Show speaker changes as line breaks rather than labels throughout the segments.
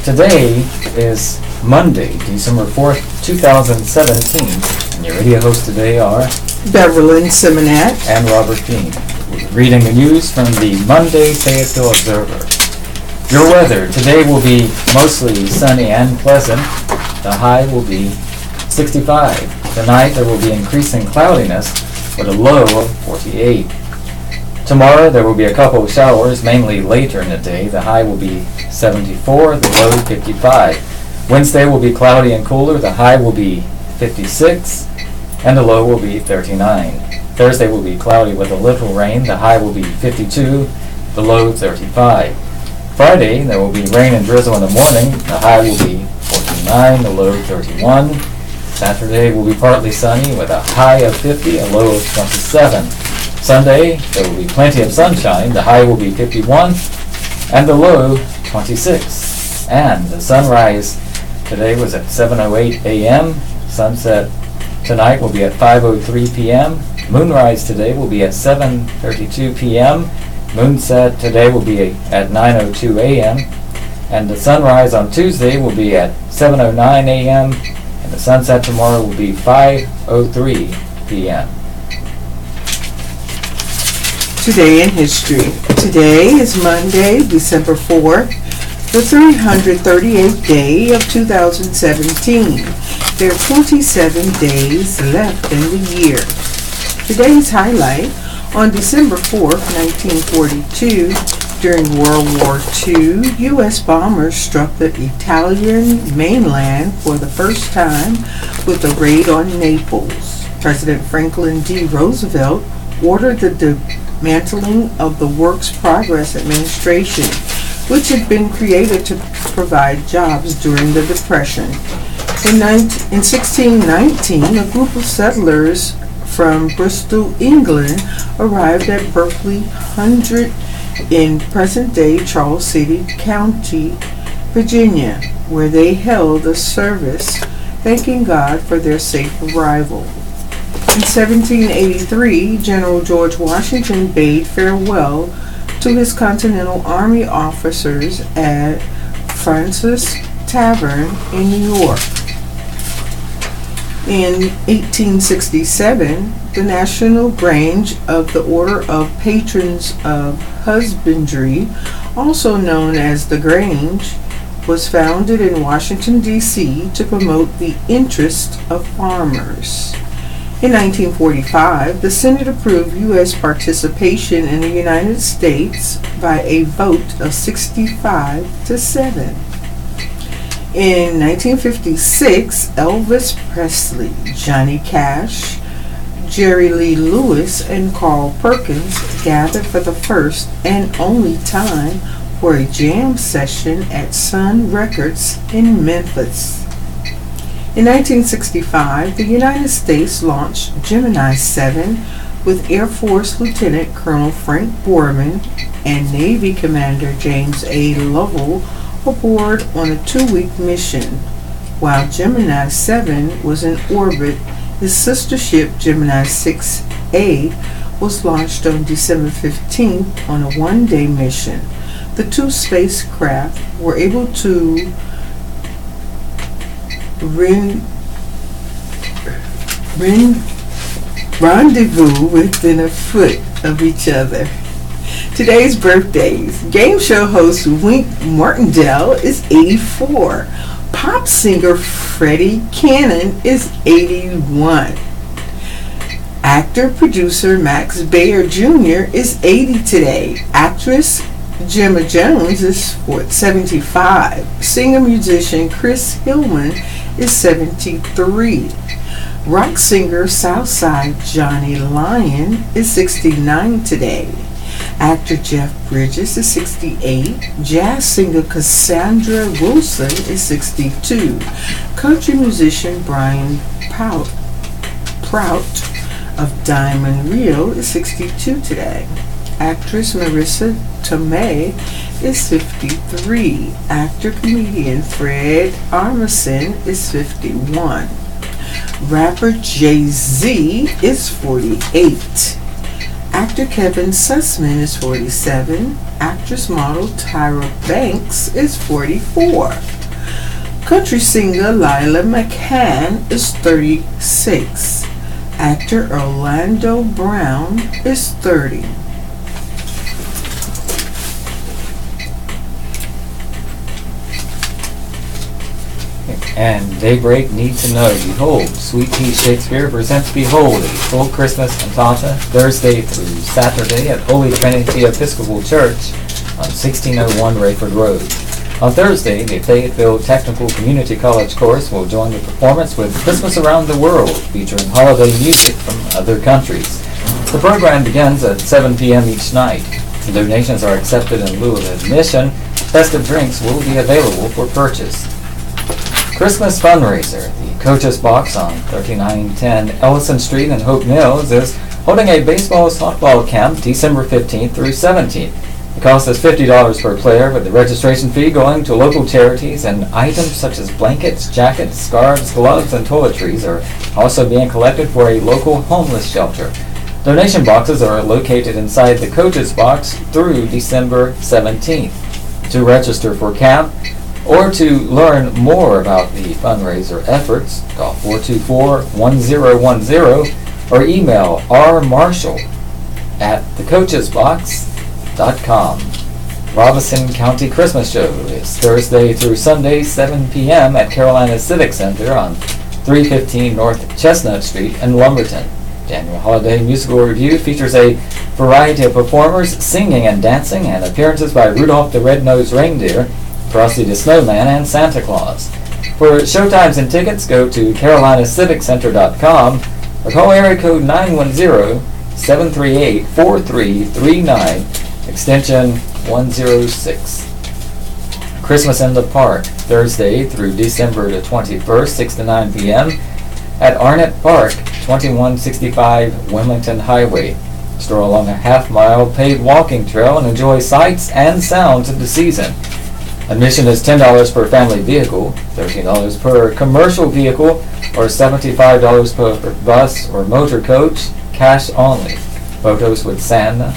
Today is Monday, December 4th, 2017, and your radio hosts today are
Beverlyn Simonette
and Robert Dean, reading the news from the Monday Fayetteville Observer. Your weather today will be mostly sunny and pleasant. The high will be 65. Tonight there will be increasing cloudiness with a low of 48. Tomorrow there will be a couple of showers, mainly later in the day. The high will be 74, the low 55. Wednesday will be cloudy and cooler. The high will be 56, and the low will be 39. Thursday will be cloudy with a little rain. The high will be 52, the low 35. Friday there will be rain and drizzle in the morning. The high will be 49, the low 31. Saturday will be partly sunny with a high of 50, a low of 27. Sunday, there will be plenty of sunshine. The high will be 51 and the low 26. And the sunrise today was at 7:08 a.m. Sunset tonight will be at 5:03 p.m. Moonrise today will be at 7:32 p.m. Moonset today will be at 9:02 a.m. And the sunrise on Tuesday will be at 7:09 a.m. And the sunset tomorrow will be 5:03 p.m.
Today in history. Today is Monday, December 4th, the 338th day of 2017. There are 27 days left in the year. Today's highlight: on December 4th, 1942, during World War II, U.S. bombers struck the Italian mainland for the first time with a raid on Naples. President Franklin D. Roosevelt ordered the dismantling of the Works Progress Administration, which had been created to provide jobs during the Depression. In 1619, a group of settlers from Bristol, England, arrived at Berkeley Hundred in present-day Charles City County, Virginia, where they held a service thanking God for their safe arrival. In 1783, General George Washington bade farewell to his Continental Army officers at Francis Tavern in New York. In 1867, the National Grange of the Order of Patrons of Husbandry, also known as the Grange, was founded in Washington, D.C. to promote the interests of farmers. In 1945, the Senate approved U.S. participation in the United States by a vote of 65 to 7. In 1956, Elvis Presley, Johnny Cash, Jerry Lee Lewis, and Carl Perkins gathered for the first and only time for a jam session at Sun Records in Memphis. In 1965, the United States launched Gemini 7 with Air Force Lieutenant Colonel Frank Borman and Navy Commander James A. Lovell aboard on a 2-week mission. While Gemini 7 was in orbit, his sister ship Gemini 6A was launched on December 15th on a 1-day mission. The two spacecraft were able to rendezvous within a foot of each other. Today's birthdays: game show host Wink Martindale is 84. Pop singer Freddie Cannon is 81. Actor-producer Max Baer Jr. is 80 today. Actress Gemma Jones is 75. Singer-musician Chris Hillman is 73. Rock singer Southside Johnny Lyon is 69 today. Actor Jeff Bridges is 68. Jazz singer Cassandra Wilson is 62. Country musician Brian Prout of Diamond Rio is 62 today. Actress Marissa Tomei is 53. Actor-comedian Fred Armisen is 51. Rapper Jay-Z is 48. Actor Kevin Sussman is 47. Actress model Tyra Banks is 44. Country singer Lila McCann is 36. Actor Orlando Brown is 30.
And Daybreak Need to Know. Behold, Sweet Tea Shakespeare presents Behold, a full Christmas cantata, Thursday through Saturday at Holy Trinity Episcopal Church on 1601 Rayford Road. On Thursday, the Fayetteville Technical Community College course will join the performance with Christmas Around the World, featuring holiday music from other countries. The program begins at 7 p.m. each night. Donations are accepted in lieu of admission. Festive drinks will be available for purchase. Christmas fundraiser. The Coach's Box on 3910 Ellison Street in Hope Mills is holding a baseball-softball camp December 15th through 17th. The cost is $50 per player, with the registration fee going to local charities, and items such as blankets, jackets, scarves, gloves, and toiletries are also being collected for a local homeless shelter. Donation boxes are located inside the Coach's Box through December 17th. To register for camp or to learn more about the fundraiser efforts, call 424-1010 or email rmarshall@thecoachesbox.com. Robeson County Christmas Show is Thursday through Sunday, 7 p.m. at Carolina Civic Center on 315 North Chestnut Street in Lumberton. The annual holiday musical review features a variety of performers singing and dancing, and appearances by Rudolph the Red-Nosed Reindeer, Frosty the Snowman, and Santa Claus. For showtimes and tickets, go to carolinaciviccenter.com or call area code 910-738-4339, extension 106. Christmas in the Park, Thursday through December the 21st, 6 to 9 p.m. at Arnett Park, 2165 Wilmington Highway. Stroll along a half-mile paved walking trail and enjoy sights and sounds of the season. Admission is $10 per family vehicle, $13 per commercial vehicle, or $75 per bus or motor coach, cash only. Photos with Santa,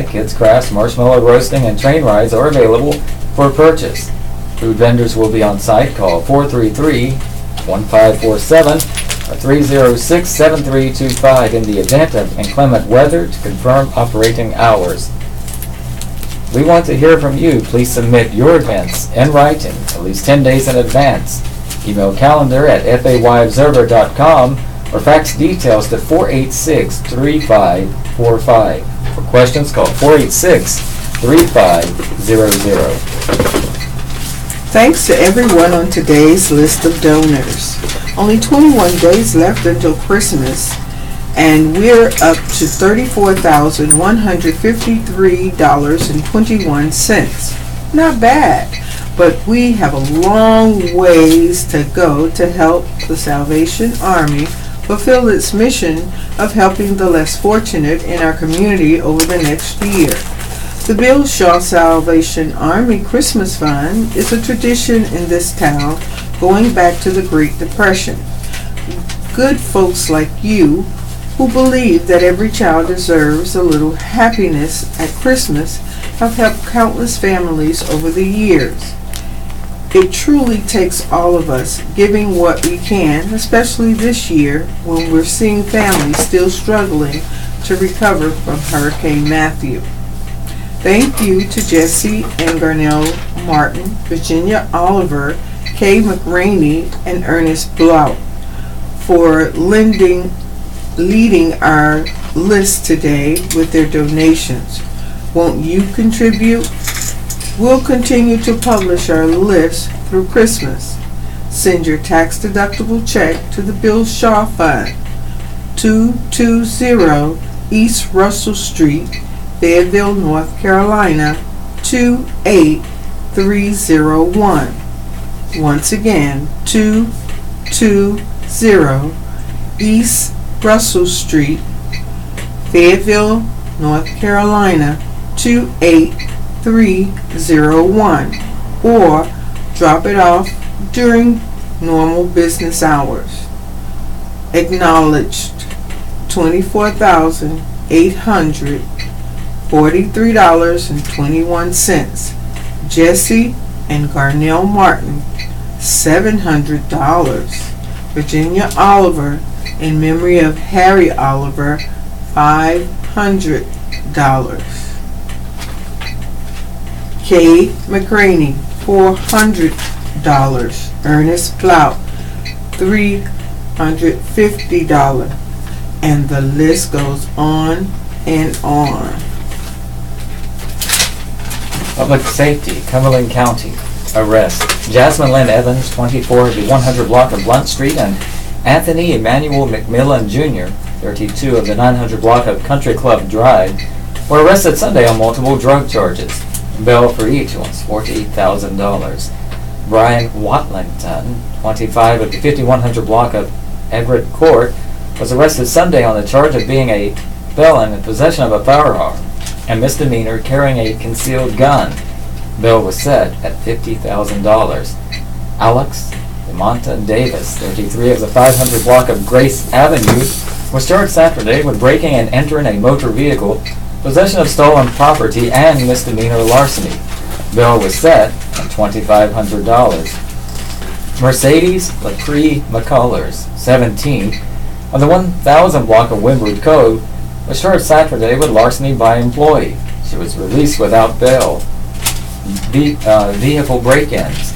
kids crafts, marshmallow roasting, and train rides are available for purchase. Food vendors will be on site. Call 433-1547 or 306-7325 in the event of inclement weather to confirm operating hours. We want to hear from you. Please submit your events in writing at least 10 days in advance. Email calendar at FAYobserver.com or fax details to 486-3545. For questions, call 486-3500.
Thanks to everyone on today's list of donors. Only 21 days left until Christmas, and we're up to $34,153.21. Not bad, but we have a long ways to go to help the Salvation Army fulfill its mission of helping the less fortunate in our community over the next year. The Bill Shaw Salvation Army Christmas Fund is a tradition in this town going back to the Great Depression. Good folks like you who believe that every child deserves a little happiness at Christmas have helped countless families over the years. It truly takes all of us giving what we can, especially this year when we're seeing families still struggling to recover from Hurricane Matthew. Thank you to Jesse and Garnell Martin, Virginia Oliver, Kay McRaney, and Ernest Blount for leading our list today with their donations. Won't you contribute? We'll continue to publish our list through Christmas. Send your tax-deductible check to the Bill Shaw Fund, 220 East Russell Street, Fayetteville, North Carolina, 28301. Once again, 220 East Russell Street, Fayetteville, North Carolina, 28301, or drop it off during normal business hours. Acknowledged, $24,000 $843.21. Jesse and Garnell Martin, $700. Virginia Oliver, in memory of Harry Oliver, $500. Kay McCraney, $400. Ernest Plout, $350. And the list goes on and on.
Public safety, Cumberland County. Arrest Jasmine Lynn Evans, 24, of the 100 block of Blunt Street, and Anthony Emmanuel McMillan Jr., 32, of the 900 block of Country Club Drive, were arrested Sunday on multiple drug charges. Bail for each was $48,000. Brian Watlington, 25, of the 5100 block of Everett Court, was arrested Sunday on the charge of being a felon in possession of a firearm and misdemeanor carrying a concealed gun. Bail was set at $50,000. Alex DeMonta Davis, 33, of the 500 block of Grace Avenue, was charged Saturday with breaking and entering a motor vehicle, possession of stolen property, and misdemeanor larceny. Bail was set at $2,500. Mercedes LaCree McCullers, 17, of the 1000 block of Windward Cove, was charged Saturday with larceny by employee. She was released without bail. Vehicle break-ins.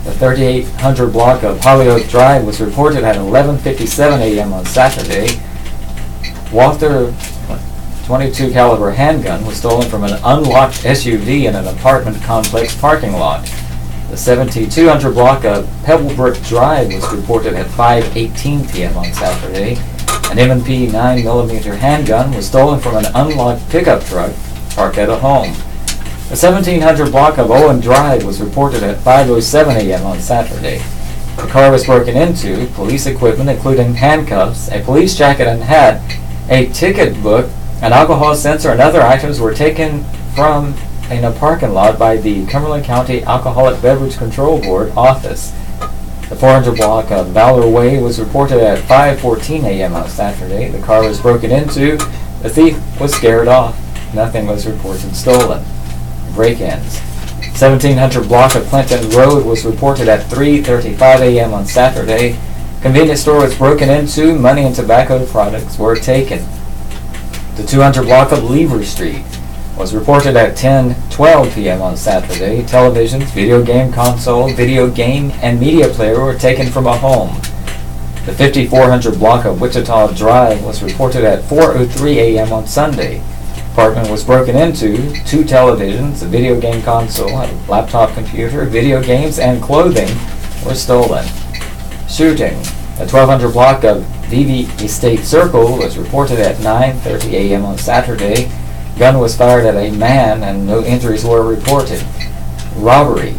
The 3800 block of Holyoke Drive was reported at 11:57 a.m. on Saturday. Walther 22 caliber handgun was stolen from an unlocked SUV in an apartment complex parking lot. The 7200 block of Pebblebrook Drive was reported at 5:18 p.m. on Saturday. An M&P 9mm handgun was stolen from an unlocked pickup truck parked at a home. The 1700 block of Owen Drive was reported at 5:07 a.m. on Saturday. The car was broken into. Police equipment, including handcuffs, a police jacket and hat, a ticket book, an alcohol sensor, and other items were taken from in a parking lot by the Cumberland County Alcoholic Beverage Control Board office. The 400 block of Valor Way was reported at 5:14 a.m. on Saturday. The car was broken into. The thief was scared off. Nothing was reported stolen. Break-ins. 1700 block of Clinton Road was reported at 3:35 a.m. on Saturday. Convenience store was broken into. Money and tobacco products were taken. The 200 block of Lever Street was reported at 10:12 p.m. on Saturday. Televisions, video game console, video game, and media player were taken from a home. The 5400 block of Wichita Drive was reported at 4:03 a.m. on Sunday. Apartment was broken into. 2 televisions, a video game console, a laptop computer, video games, and clothing were stolen. Shooting. The 1200 block of VV Estate Circle was reported at 9:30 a.m. on Saturday. Gun was fired at a man and no injuries were reported. Robbery.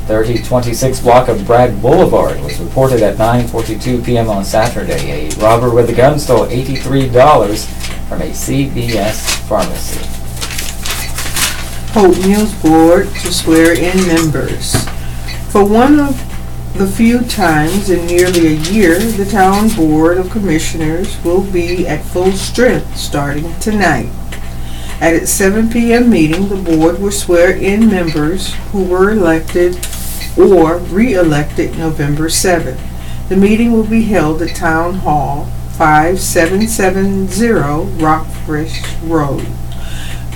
3026 block of Bragg Boulevard was reported at 9:42 p.m. on Saturday. A robber with a gun stole $83 from a CVS pharmacy.
Hope Mills Board to swear in members. For one of the few times in nearly a year, the Town Board of Commissioners will be at full strength starting tonight. At its 7 p.m. meeting, the board will swear in members who were elected or re-elected November 7th. The meeting will be held at Town Hall, 5770 Rockfish Road.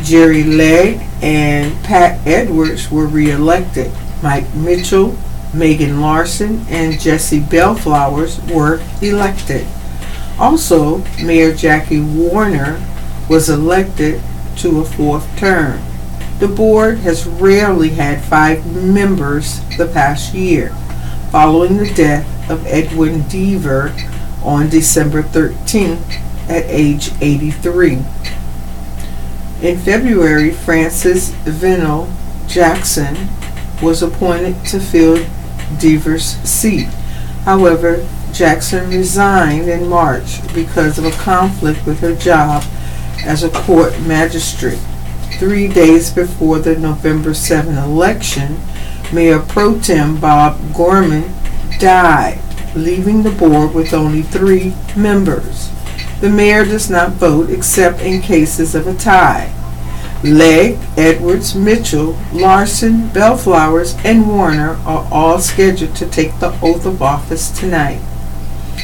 Jerry Legg and Pat Edwards were re-elected. Mike Mitchell, Megan Larson, and Jesse Bellflowers were elected. Also, Mayor Jackie Warner was elected to a 4th term. The board has rarely had 5 members the past year, following the death of Edwin Deaver on December 13th at age 83. In February, Francis Vinyl Jackson was appointed to fill Deaver's seat. However, Jackson resigned in March because of a conflict with her job as a court magistrate. 3 days before the November 7 election, Mayor Pro Tem Bob Gorman died, leaving the board with only 3 members. The mayor does not vote except in cases of a tie. Legg, Edwards, Mitchell, Larson, Bellflowers, and Warner are all scheduled to take the oath of office tonight.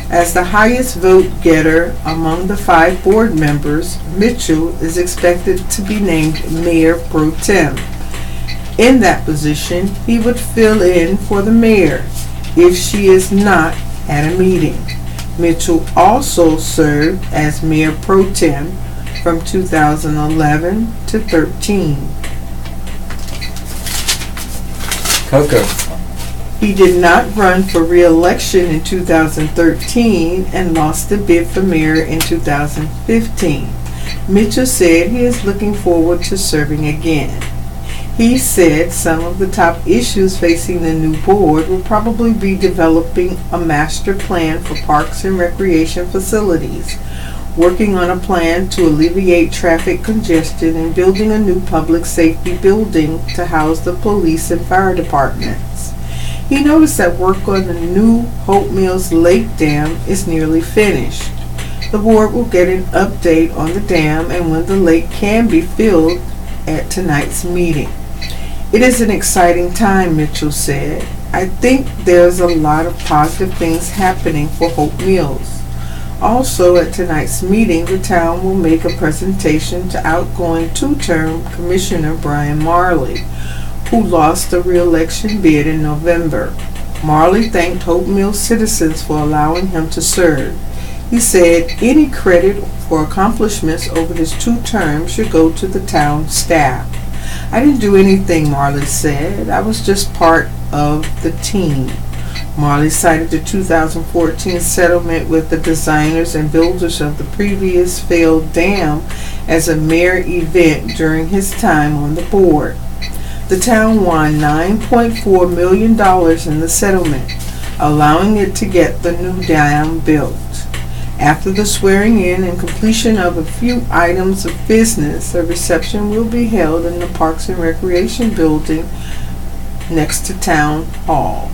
As the highest vote getter among the 5 board members, Mitchell is expected to be named Mayor Pro Tem. In that position, he would fill in for the mayor if she is not at a meeting. Mitchell also served as Mayor Pro Tem from 2011 to 13.
Coco.
He did not run for re-election in 2013 and lost the bid for mayor in 2015. Mitchell said he is looking forward to serving again. He said some of the top issues facing the new board will probably be developing a master plan for parks and recreation facilities, working on a plan to alleviate traffic congestion, and building a new public safety building to house the police and fire departments. He noticed that work on the new Hope Mills Lake Dam is nearly finished. The board will get an update on the dam and when the lake can be filled at tonight's meeting. It is an exciting time, Mitchell said. I think there's a lot of positive things happening for Hope Mills. Also, at tonight's meeting, the town will make a presentation to outgoing 2-term Commissioner Brian Marley, who lost the re-election bid in November. Marley thanked Hope Mills citizens for allowing him to serve. He said any credit for accomplishments over his 2 terms should go to the town staff. I didn't do anything, Marley said. I was just part of the team. Marley cited the 2014 settlement with the designers and builders of the previous failed dam as a mayor event during his time on the board. The town won $9.4 million in the settlement, allowing it to get the new dam built. After the swearing in and completion of a few items of business, a reception will be held in the Parks and Recreation Building next to Town Hall.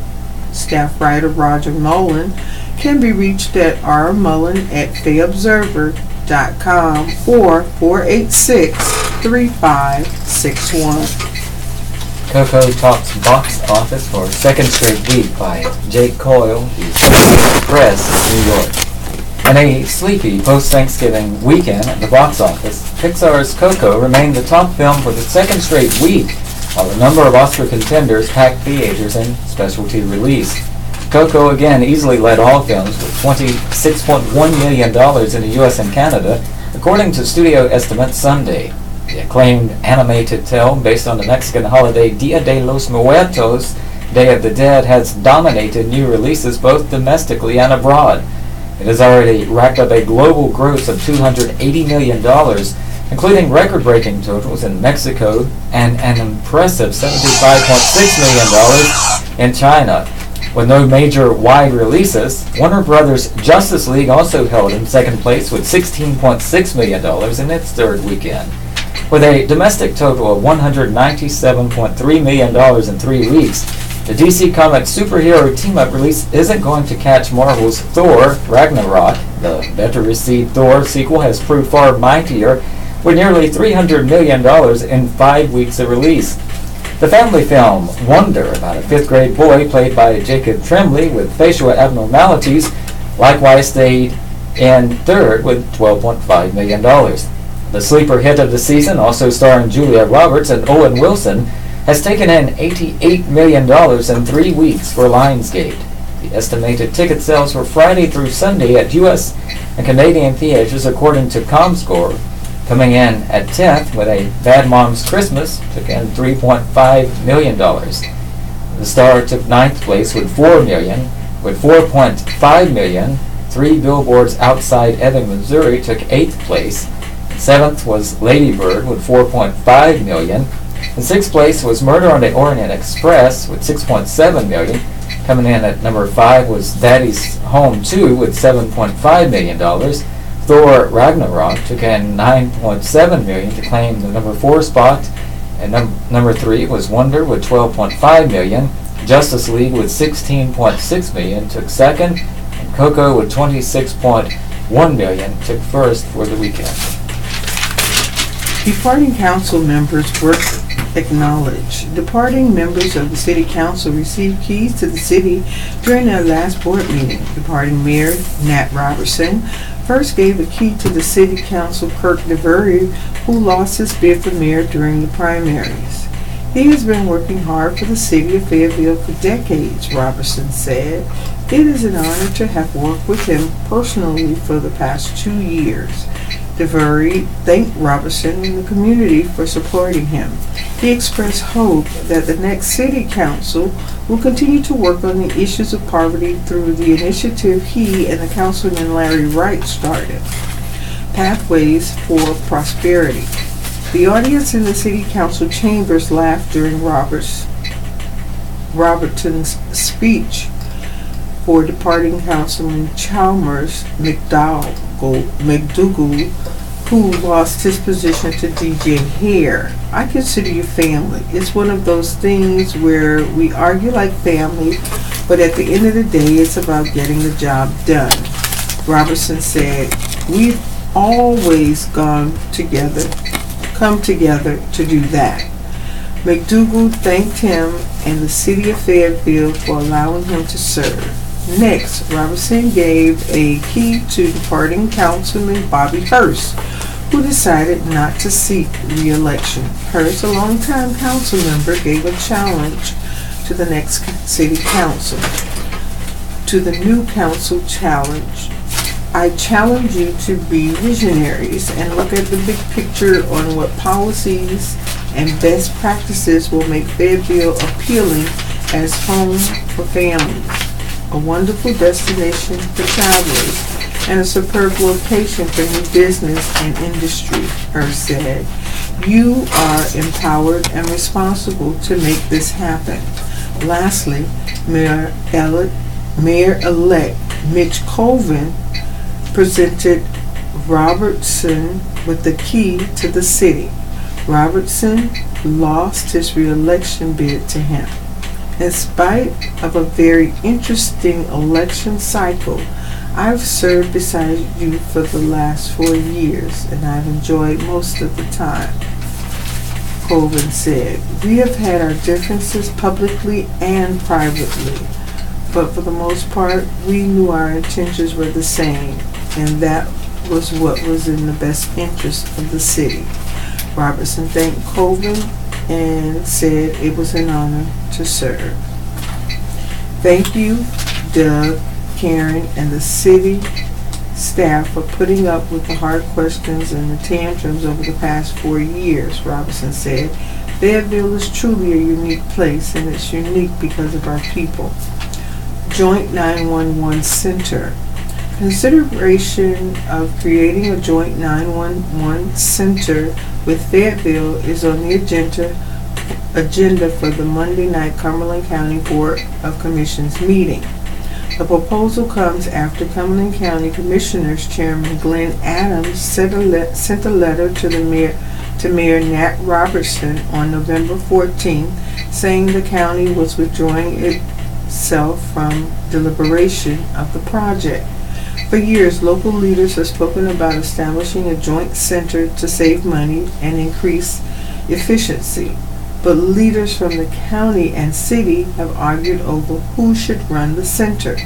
Staff writer Roger Mullen can be reached at rmullen@fayettevilleobserver.com or 486-3561.
Coco talks box office for 2nd straight week by Jake Coyle, the Fayetteville Press, New York. In a sleepy post-Thanksgiving weekend at the box office, Pixar's Coco remained the top film for the 2nd straight week, while a number of Oscar contenders packed theaters and specialty release. Coco again easily led all films with $26.1 million in the U.S. and Canada, according to studio estimates Sunday. The acclaimed animated tale based on the Mexican holiday Dia de los Muertos, Day of the Dead, has dominated new releases both domestically and abroad. It has already racked up a global gross of $280 million, including record-breaking totals in Mexico and an impressive $75.6 million in China. With no major wide releases, Warner Bros. Justice League also held in 2nd place with $16.6 million in its 3rd weekend. With a domestic total of $197.3 million in 3 weeks, the DC Comics superhero team-up release isn't going to catch Marvel's Thor Ragnarok. The better-received Thor sequel has proved far mightier, with nearly $300 million in 5 weeks of release. The family film Wonder, about a 5th-grade boy played by Jacob Tremblay with facial abnormalities, likewise stayed in 3rd with $12.5 million. The sleeper hit of the season, also starring Julia Roberts and Owen Wilson, has taken in $88 million in 3 weeks for Lionsgate. The estimated ticket sales for Friday through Sunday at U.S. and Canadian theaters, according to ComScore, coming in at 10th with a Bad Moms Christmas, took in $3.5 million. The Star took 9th place with $4 million, with $4.5 million. 3 Billboards Outside Ebbing, Missouri took 8th place. 7th was Lady Bird with $4.5 million. In 6th place was Murder on the Orient Express with $6.7 million. Coming in at number 5 was Daddy's Home 2 with $7.5 million. Thor Ragnarok took in $9.7 million to claim the number 4 spot. And number 3 was Wonder with $12.5 million. Justice League with $16.6 million took 2nd. And Coco with $26.1 $1 million took first for the weekend.
Departing council members were acknowledged. Departing members of the city council received keys to the city during their last board meeting. Departing Mayor Nat Robertson first gave a key to the city council Kirk DeVury, who lost his bid for mayor during the primaries. He has been working hard for the city of Fayetteville for decades, Robertson said. It is an honor to have worked with him personally for the past 2 years. DeVury thanked Robertson and the community for supporting him. He expressed hope that the next city council will continue to work on the issues of poverty through the initiative he and the councilman Larry Wright started, Pathways for Prosperity. The audience in the city council chambers laughed during Robertson's speech for departing Councilman Chalmers McDougal, who lost his position to DJ Hare. I consider you family. It's one of those things where we argue like family, but at the end of the day, it's about getting the job done. Robertson said, we've always come together to do that. McDougal thanked him and the city of Fayetteville for allowing him to serve. Next, Robertson gave a key to departing Councilman Bobby Hurst, who decided not to seek re-election. Hurst, a longtime council member, gave a challenge to the next city council. To the new council challenge, I challenge you to be visionaries and look at the big picture on what policies and best practices will make Fayetteville appealing as home for families, a wonderful destination for travelers, and a superb location for new business and industry, Hurst said. You are empowered and responsible to make this happen. Lastly, Mayor-elect Mitch Colvin presented Robertson with the key to the city. Robertson lost his re-election bid to him. In spite of a very interesting election cycle, I've served beside you for the last 4 years, and I've enjoyed most of the time, Colvin said. We have had our differences publicly and privately, but for the most part, we knew our intentions were the same, and that was what was in the best interest of the city. Robertson thanked Colvin and said it was an honor to serve. Thank you, Doug, Karen, and the city staff for putting up with the hard questions and the tantrums over the past 4 years, Robertson said. Fayetteville is truly a unique place, and it's unique because of our people. Joint 911 Center. Consideration of creating a joint 911 center with Fayetteville is on the agenda for the Monday night Cumberland County Board of Commissioners meeting. The proposal comes after Cumberland County Commissioners Chairman Glenn Adams sent a letter to Mayor Nat Robertson on November 14th, saying the county was withdrawing itself from deliberation of the project. For years, local leaders have spoken about establishing a joint center to save money and increase efficiency, but leaders from the county and city have argued over who should run the center.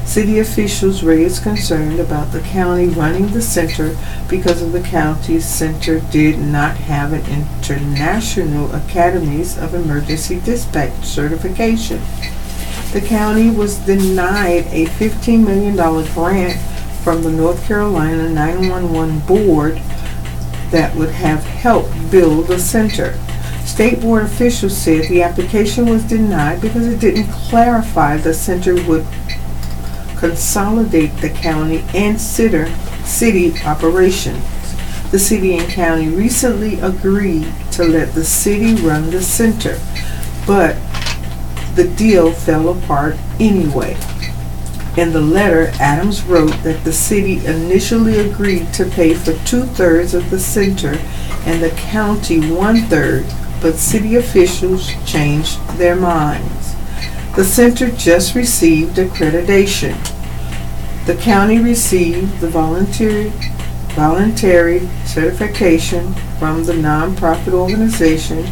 City officials raised concern about the county running the center because of the county's center did not have an International Academies of Emergency Dispatch certification. The county was denied a $15 million grant from the North Carolina 911 Board that would have helped build the center. State board officials said the application was denied because it didn't clarify the center would consolidate the county and city operations. The city and county recently agreed to let the city run the center, but the deal fell apart anyway. In the letter, Adams wrote that the city initially agreed to pay for 2/3 of the center and the county 1/3, but city officials changed their minds. The center just received accreditation. The county received the voluntary certification from the nonprofit organization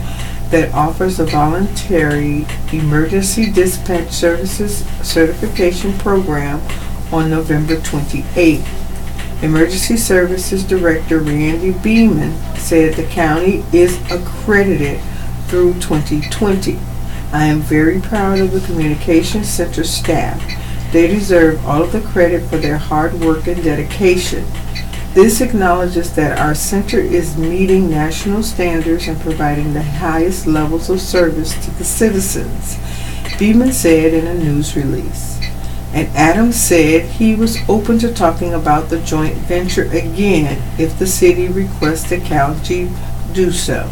that offers a voluntary emergency dispatch services certification program on November 28. Emergency Services Director Randy Beeman said the county is accredited through 2020. I am very proud of the Communications Center staff. They deserve all of the credit for their hard work and dedication. This acknowledges that our center is meeting national standards and providing the highest levels of service to the citizens, Beeman said in a news release. And Adams said he was open to talking about the joint venture again if the city requests the county do so.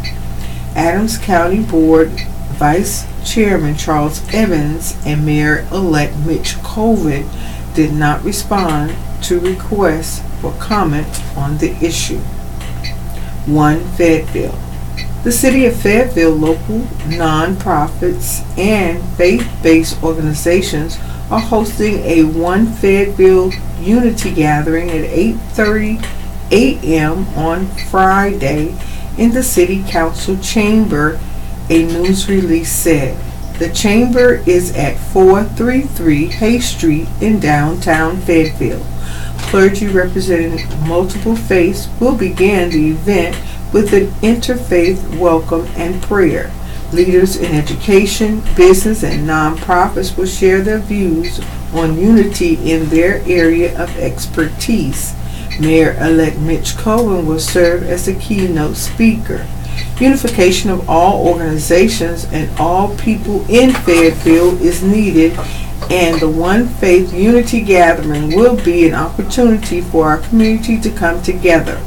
Adams County Board Vice Chairman Charles Evans and Mayor-elect Mitch Colvin did not respond to requests for comment on the issue. 1. Fayetteville. The City of Fayetteville local non-profits and faith-based organizations are hosting a One Fayetteville Unity Gathering at 8:30 a.m. on Friday in the City Council Chamber, a news release said. The chamber is at 433 Hay Street in downtown Fayetteville. Clergy representing multiple faiths will begin the event with an interfaith welcome and prayer. Leaders in education, business, and nonprofits will share their views on unity in their area of expertise. Mayor-elect Mitch Cohen will serve as the keynote speaker. Unification of all organizations and all people in Fayetteville is needed, and the One Faith Unity Gathering will be an opportunity for our community to come together.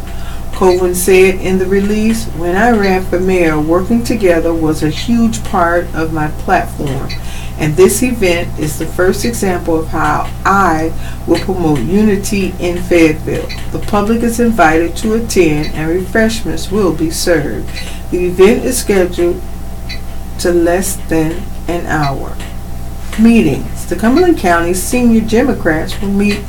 Cohen said in the release, "When I ran for mayor, working together was a huge part of my platform, and this event is the first example of how I will promote unity in Fayetteville. The public is invited to attend and refreshments will be served. The event is scheduled to less than an hour." Meetings. The Cumberland County Senior Democrats will meet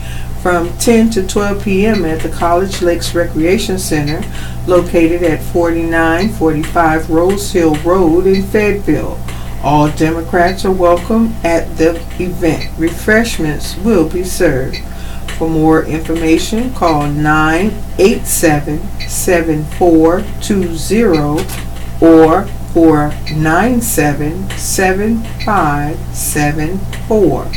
from 10 to 12 p.m. at the College Lakes Recreation Center, located at 4945 Rose Hill Road in Fayetteville. All Democrats are welcome at the event. Refreshments will be served. For more information, call 987-7420 or 497-7574.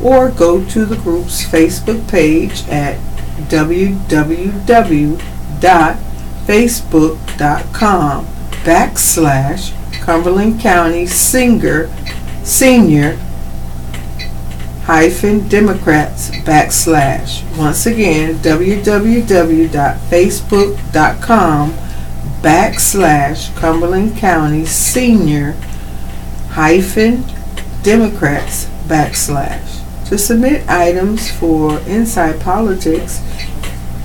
Or go to the group's Facebook page at www.facebook.com/Cumberland County Senior Democrats / Once again, www.facebook.com/Cumberland County Senior Democrats / To submit items for Inside Politics,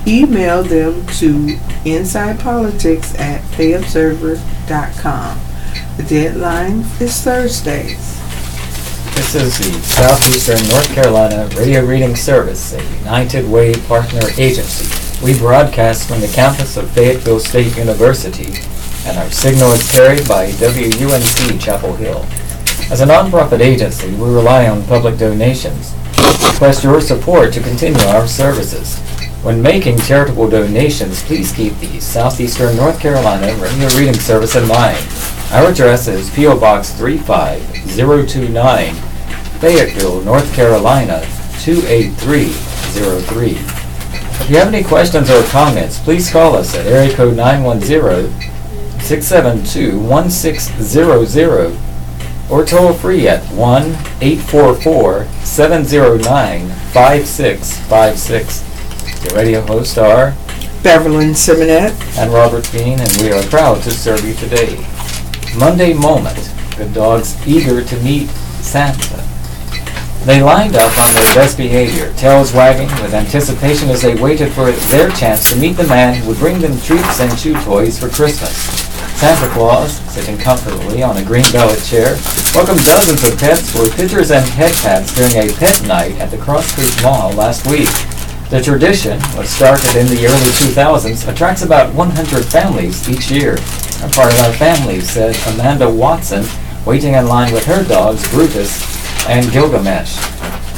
email them to insidepolitics@fayeobserver.com. The deadline is Thursdays.
This is the Southeastern North Carolina Radio Reading Service, a United Way partner agency. We broadcast from the campus of Fayetteville State University, and our signal is carried by WUNC Chapel Hill. As a nonprofit agency, we rely on public donations. Request your support to continue our services. When making charitable donations, please keep the Southeastern North Carolina Radio Reading Service in mind. Our address is P.O. Box 35029, Fayetteville, North Carolina 28303. If you have any questions or comments, please call us at area code 910-672-1600 or toll free at 1-844-709-5656. Your radio hosts are
Beverly Simonette
and Robert Bean, and we are proud to serve you today. Monday moment. Good dogs eager to meet Santa. They lined up on their best behavior, tails wagging with anticipation as they waited for their chance to meet the man who would bring them treats and chew toys for Christmas. Santa Claus, sitting comfortably on a green velvet chair, welcomed dozens of pets for pictures and head pats during a pet night at the Cross Creek Mall last week. The tradition, which started in the early 2000s, attracts about 100 families each year. A part of our family, said Amanda Watson, waiting in line with her dogs Brutus and Gilgamesh.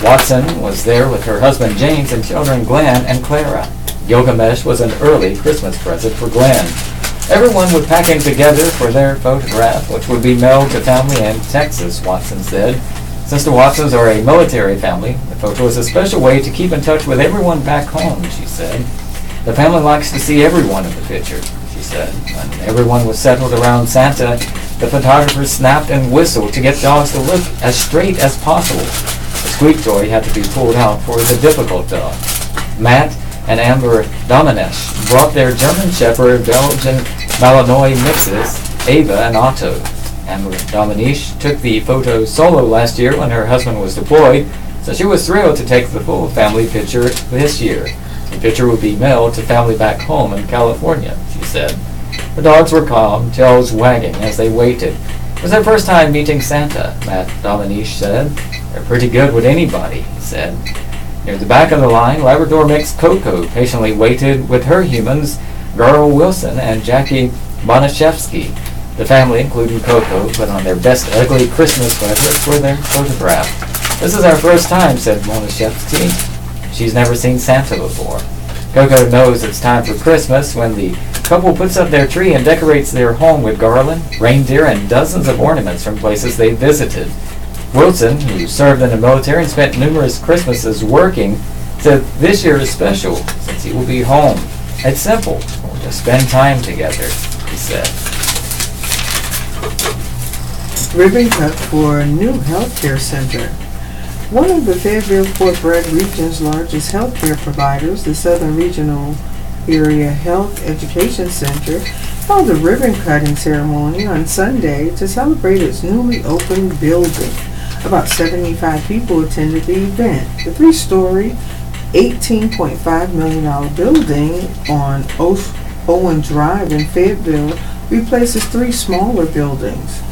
Watson was there with her husband James and children Glenn and Clara. Gilgamesh was an early Christmas present for Glenn. Everyone would pack in together for their photograph, which would be mailed to family in Texas, Watson said. Since the Watsons are a military family, the photo is a special way to keep in touch with everyone back home, she said. The family likes to see everyone in the picture, she said. When everyone was settled around Santa, the photographer snapped and whistled to get dogs to look as straight as possible. The squeak toy had to be pulled out for the difficult dog. Matt and Amber Dominesh brought their German Shepherd Belgian Malinois mixes, Ava and Otto. Amber Dominesh took the photo solo last year when her husband was deployed, so she was thrilled to take the full family picture this year. The picture would be mailed to family back home in California, she said. The dogs were calm, tails wagging as they waited. It was their first time meeting Santa, Matt Dominesh said. They're pretty good with anybody, he said. Near the back of the line, Labrador mix Coco patiently waited with her humans, Garl Wilson and Jackie Bonashevsky. The family, including Coco, put on their best ugly Christmas sweaters for their photograph. This is our first time, said Bonashevsky. She's never seen Santa before. Coco knows it's time for Christmas when the couple puts up their tree and decorates their home with garland, reindeer, and dozens of ornaments from places they visited. Wilson, who served in the military and spent numerous Christmases working, said this year is special since he will be home. It's simple. We'll just spend time together, he said.
Ribbon cut for a new healthcare center. One of the Fayetteville-Fort Bragg region's largest healthcare providers, the Southern Regional Area Health Education Center, held a ribbon-cutting ceremony on Sunday to celebrate its newly opened building. About 75 people attended the event. The three-story, $18.5 million building on Owen Drive in Fayetteville replaces three smaller buildings.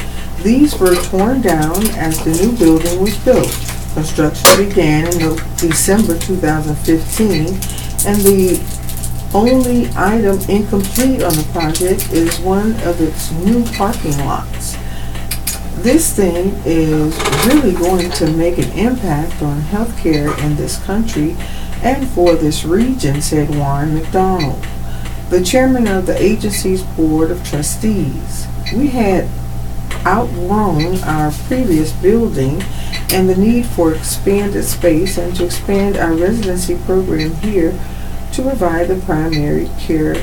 These were torn down as the new building was built. Construction began in December 2015, and the only item incomplete on the project is one of its new parking lots. This thing is really going to make an impact on healthcare in this country and for this region, said Warren McDonald, the chairman of the agency's board of trustees. We had outgrown our previous building and the need for expanded space and to expand our residency program here to provide the primary care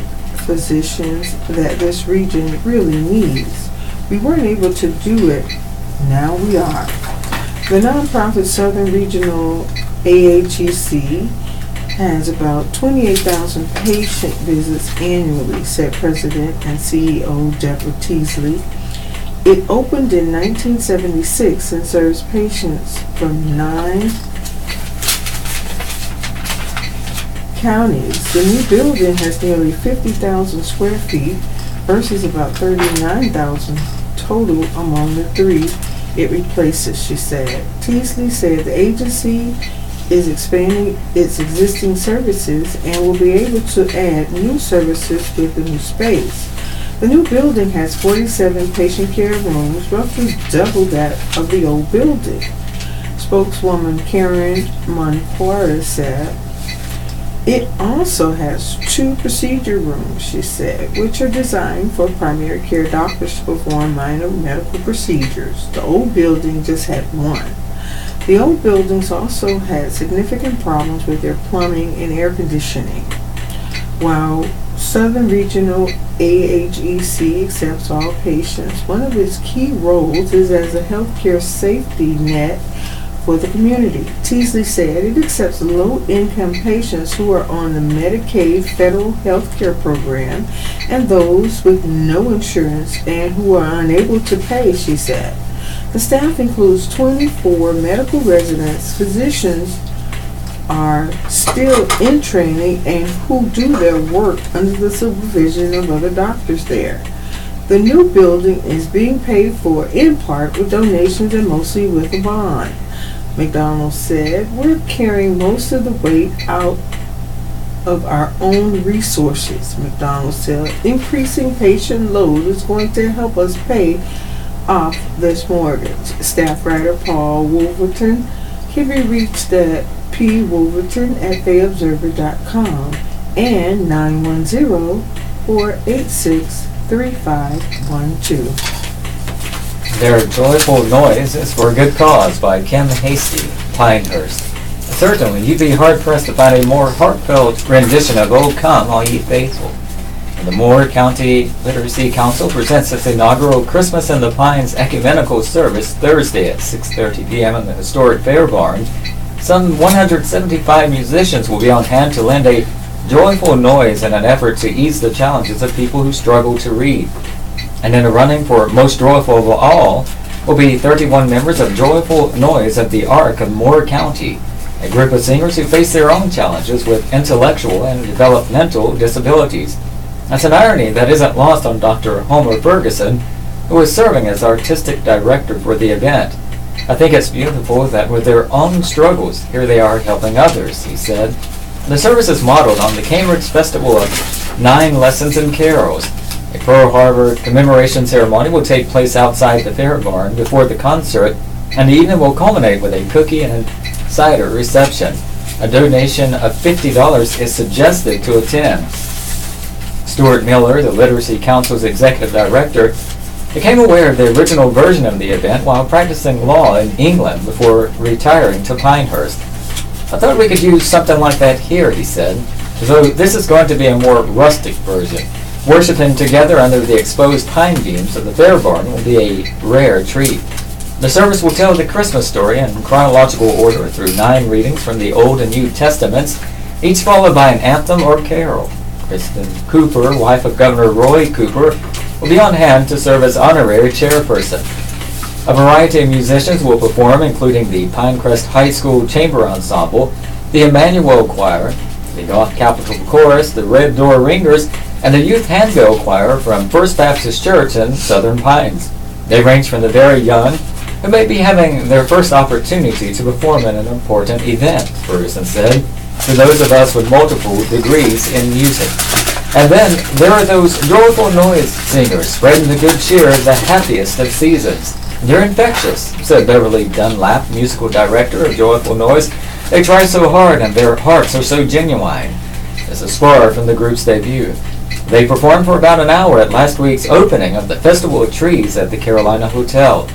physicians that this region really needs. We weren't able to do it. Now we are. The nonprofit Southern Regional AHEC has about 28,000 patient visits annually, said President and CEO Deborah Teasley. It opened in 1976 and serves patients from 9 counties. The new building has nearly 50,000 square feet versus about 39,000 total among the three it replaces, she said. Teasley said the agency is expanding its existing services and will be able to add new services with the new space. The new building has 47 patient care rooms, roughly double that of the old building. Spokeswoman Karen Monquara said, it also has 2 procedure rooms, she said, which are designed for primary care doctors to perform minor medical procedures. The old building just had 1. The old buildings also had significant problems with their plumbing and air conditioning. While Southern Regional AHEC accepts all patients, one of its key roles is as a healthcare safety net for the community. Teasley said it accepts low-income patients who are on the Medicaid federal health care program and those with no insurance and who are unable to pay, she said. The staff includes 24 medical residents. Physicians are still in training and who do their work under the supervision of other doctors there. The new building is being paid for in part with donations and mostly with a bond. McDonald said, "We're carrying most of the weight out of our own resources." McDonald said, "Increasing patient load is going to help us pay off this mortgage." Staff writer Paul Wolverton can be reached at pwolverton@fayettevilleobserver.com and 910-486-3512.
Their Joyful Noise is for a Good Cause by Kim Hasty, Pinehurst. Certainly, you'd be hard-pressed to find a more heartfelt rendition of "O Come, All Ye Faithful." The Moore County Literacy Council presents its inaugural Christmas in the Pines ecumenical service Thursday at 6:30 p.m. in the historic Fair Barn. Some 175 musicians will be on hand to lend a joyful noise in an effort to ease the challenges of people who struggle to read. And in a running for most joyful of all will be 31 members of Joyful Noise of the Ark of Moore County, a group of singers who face their own challenges with intellectual and developmental disabilities. That's an irony that isn't lost on Dr. Homer Ferguson, who is serving as artistic director for the event. "I think it's beautiful that with their own struggles, here they are helping others," he said. The service is modeled on the Cambridge Festival of 9 Lessons and Carols. A Pearl Harbor commemoration ceremony will take place outside the Fair Barn before the concert, and the evening will culminate with a cookie and cider reception. A donation of $50 is suggested to attend. Stuart Miller, the Literacy Council's executive director, became aware of the original version of the event while practicing law in England before retiring to Pinehurst. "I thought we could use something like that here," he said, "though this is going to be a more rustic version. Worshipping together under the exposed pine beams of the Fair Barn will be a rare treat." The service will tell the Christmas story in chronological order through 9 readings from the Old and New Testaments, each followed by an anthem or carol. Kristen Cooper, wife of Governor Roy Cooper, will be on hand to serve as honorary chairperson. A variety of musicians will perform, including the Pinecrest High School Chamber Ensemble, the Emmanuel Choir, the Goth Capital Chorus, the Red Door Ringers, and the Youth Handbell Choir from First Baptist Church in Southern Pines. They range from the very young, who may be having their first opportunity to perform in an important event, Ferguson said, to those of us with multiple degrees in music. And then there are those joyful noise singers spreading the good cheer of the happiest of seasons. "They're infectious," said Beverly Dunlap, musical director of Joyful Noise. "They try so hard and their hearts are so genuine." This is far from the group's debut. They performed for about an hour at last week's opening of the Festival of Trees at the Carolina Hotel.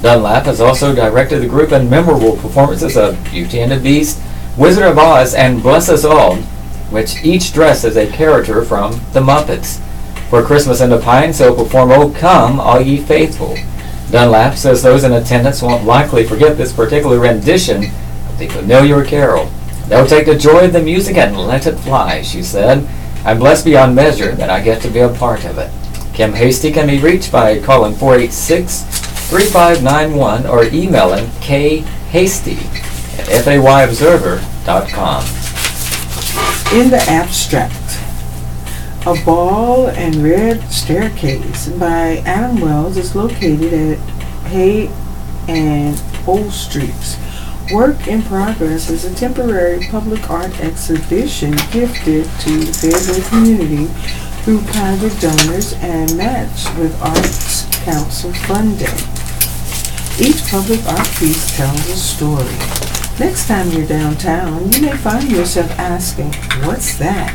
Dunlap has also directed the group in memorable performances of Beauty and the Beast, Wizard of Oz, and Bless Us All, which each dress as a character from the Muppets. For Christmas in the Pines, they'll perform "O Come, All Ye Faithful." Dunlap says those in attendance won't likely forget this particular rendition of the familiar carol. "They'll take the joy of the music and let it fly," she said. "I'm blessed beyond measure that I get to be a part of it." Kim Hasty can be reached by calling 486-3591 or emailing khasty@fayobserver.com.
In the abstract, A Ball and Red Staircase by Adam Wells is located at Hay and Old Streets. Work in Progress is a temporary public art exhibition gifted to the Fayetteville community through private donors and matched with Arts Council funding. Each public art piece tells a story. Next time you're downtown, you may find yourself asking, "What's that?"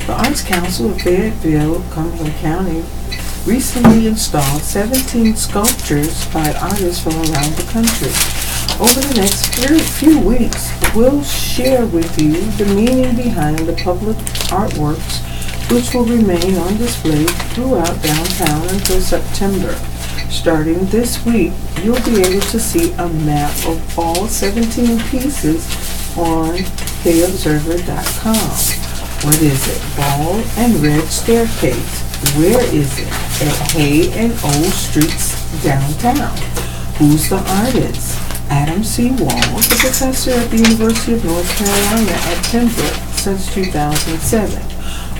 The Arts Council of Fayetteville, Cumberland County, recently installed 17 sculptures by artists from around the country. Over the next few weeks, we'll share with you the meaning behind the public artworks, which will remain on display throughout downtown until September. Starting this week, you'll be able to see a map of all 17 pieces on wereadradio.com. What is it? Ball and Red Staircase. Where is it? At Hay and Old Streets downtown. Who's the artist? Adam C. Wall, the professor at the University of North Carolina at Pembroke since 2007.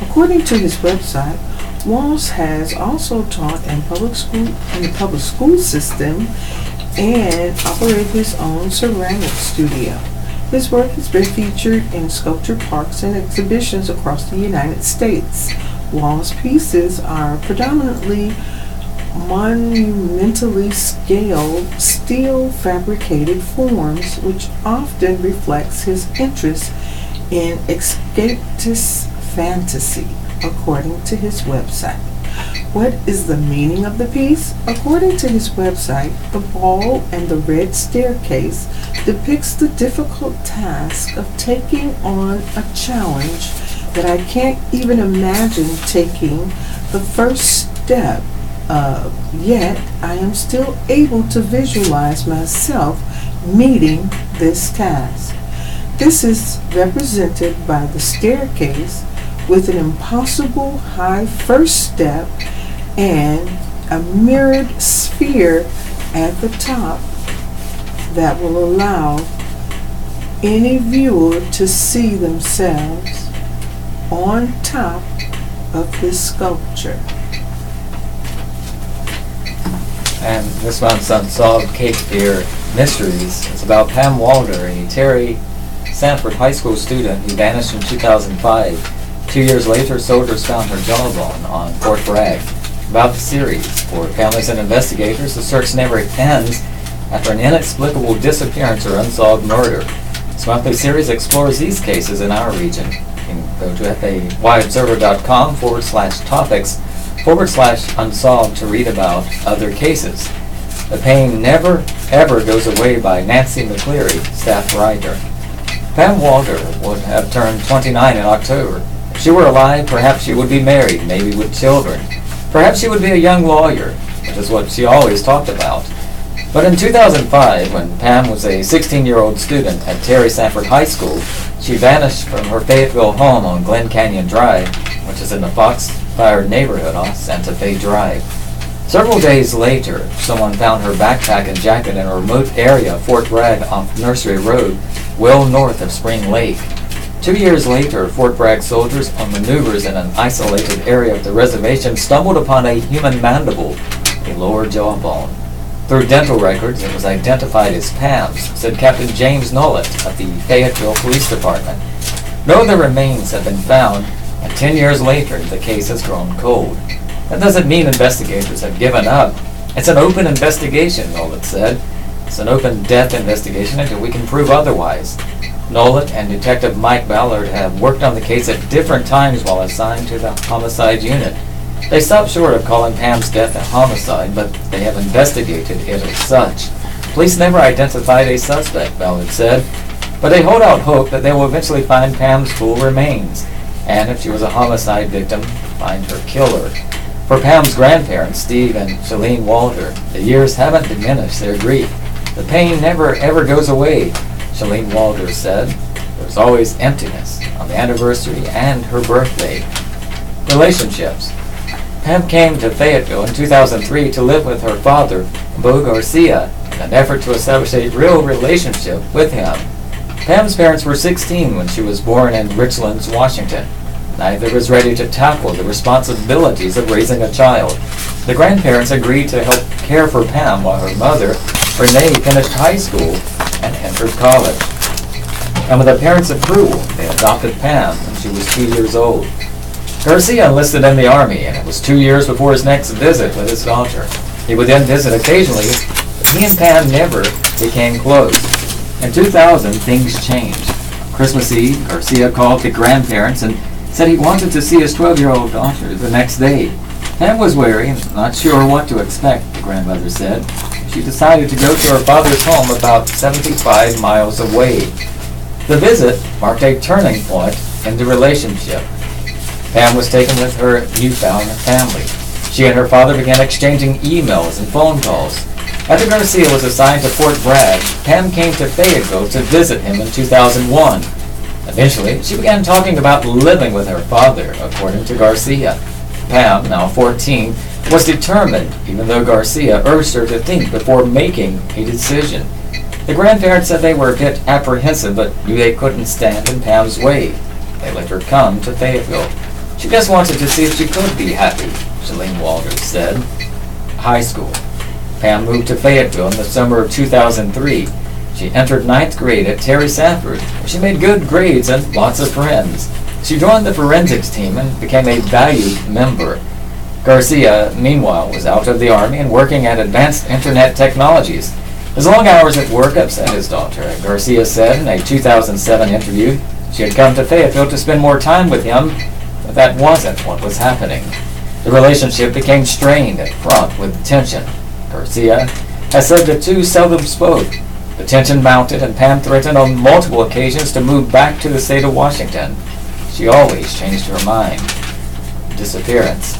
According to his website, Walls has also taught in the public school system and operated his own ceramic studio. His work has been featured in sculpture parks and exhibitions across the United States. Wall's pieces are predominantly monumentally scaled, steel fabricated forms, which often reflects his interest in escapist fantasy, according to his website. What is the meaning of the piece? According to his website, The Ball and the Red Staircase depicts the difficult task of taking on a challenge that I can't even imagine taking the first step of, yet I am still able to visualize myself meeting this task. This is represented by the staircase with an impossible high first step and a mirrored sphere at the top that will allow any viewer to see themselves on top of this sculpture.
And this month's Unsolved Cape Fear Mysteries is about Pam Walder, a Terry Sanford High School student who vanished in 2005. 2 years later, soldiers found her jawbone on Fort Bragg. About the series, for families and investigators, the search never ends after an inexplicable disappearance or unsolved murder. This monthly series explores these cases in our region. You can go to FAYtopics/unsolved to read about other cases. The Pain Never Ever Goes Away by Nancy McCleary, staff writer. Pam Walder would have turned 29 in October. If she were alive, perhaps she would be married, maybe with children. Perhaps she would be a young lawyer, which is what she always talked about. But in 2005, when Pam was a 16-year-old student at Terry Sanford High School, she vanished from her Fayetteville home on Glen Canyon Drive, which is in the Foxfire neighborhood off Santa Fe Drive. Several days later, someone found her backpack and jacket in a remote area of Fort Bragg off Nursery Road, well north of Spring Lake. 2 years later, Fort Bragg soldiers on maneuvers in an isolated area of the reservation stumbled upon a human mandible, a lower jawbone. Through dental records, it was identified as Pam's, said Captain James Nollett of the Fayetteville Police Department. No other remains have been found, and 10 years later, the case has grown cold. That doesn't mean investigators have given up. It's an open investigation, Nollett said. It's an open death investigation until we can prove otherwise. Nollett and Detective Mike Ballard have worked on the case at different times while assigned to the homicide unit. They stopped short of calling Pam's death a homicide, but they have investigated it as such. Police never identified a suspect, Ballard said, but they hold out hope that they will eventually find Pam's full remains, and if she was a homicide victim, find her killer. For Pam's grandparents, Steve and Shalene Walder, the years haven't diminished their grief. The pain never ever goes away, Shalene Walder said. There's always emptiness on the anniversary and her birthday. Relationships. Pam came to Fayetteville in 2003 to live with her father, Bo Garcia, in an effort to establish a real relationship with him. Pam's parents were 16 when she was born in Richlands, Washington. Neither was ready to tackle the responsibilities of raising a child. The grandparents agreed to help care for Pam while her mother, Renee, finished high school and entered college. And with the parents' approval, they adopted Pam when she was 2 years old. Garcia enlisted in the Army, and it was 2 years before his next visit with his daughter. He would then visit occasionally, but he and Pam never became close. In 2000, things changed. Christmas Eve, Garcia called the grandparents and said he wanted to see his 12-year-old daughter the next day. Pam was wary and not sure what to expect, the grandmother said. She decided to go to her father's home about 75 miles away. The visit marked a turning point in the relationship. Pam was taken with her newfound family. She and her father began exchanging emails and phone calls. After Garcia was assigned to Fort Bragg, Pam came to Fayetteville to visit him in 2001. Eventually, she began talking about living with her father, according to Garcia. Pam, now 14, was determined, even though Garcia urged her to think before making a decision. The grandparents said they were a bit apprehensive, but knew they couldn't stand in Pam's way. They let her come to Fayetteville. She just wanted to see if she could be happy, Shalene Walters said. High school. Pam moved to Fayetteville in the summer of 2003. She entered 9th grade at Terry Sanford, where she made good grades and lots of friends. She joined the forensics team and became a valued member. Garcia, meanwhile, was out of the Army and working at Advanced Internet Technologies. His long hours at work upset his daughter. Garcia said in a 2007 interview she had come to Fayetteville to spend more time with him, but that wasn't what was happening. The relationship became strained and fraught with tension. Garcia has said the two seldom spoke. The tension mounted and Pam threatened on multiple occasions to move back to the state of Washington. She always changed her mind. Disappearance.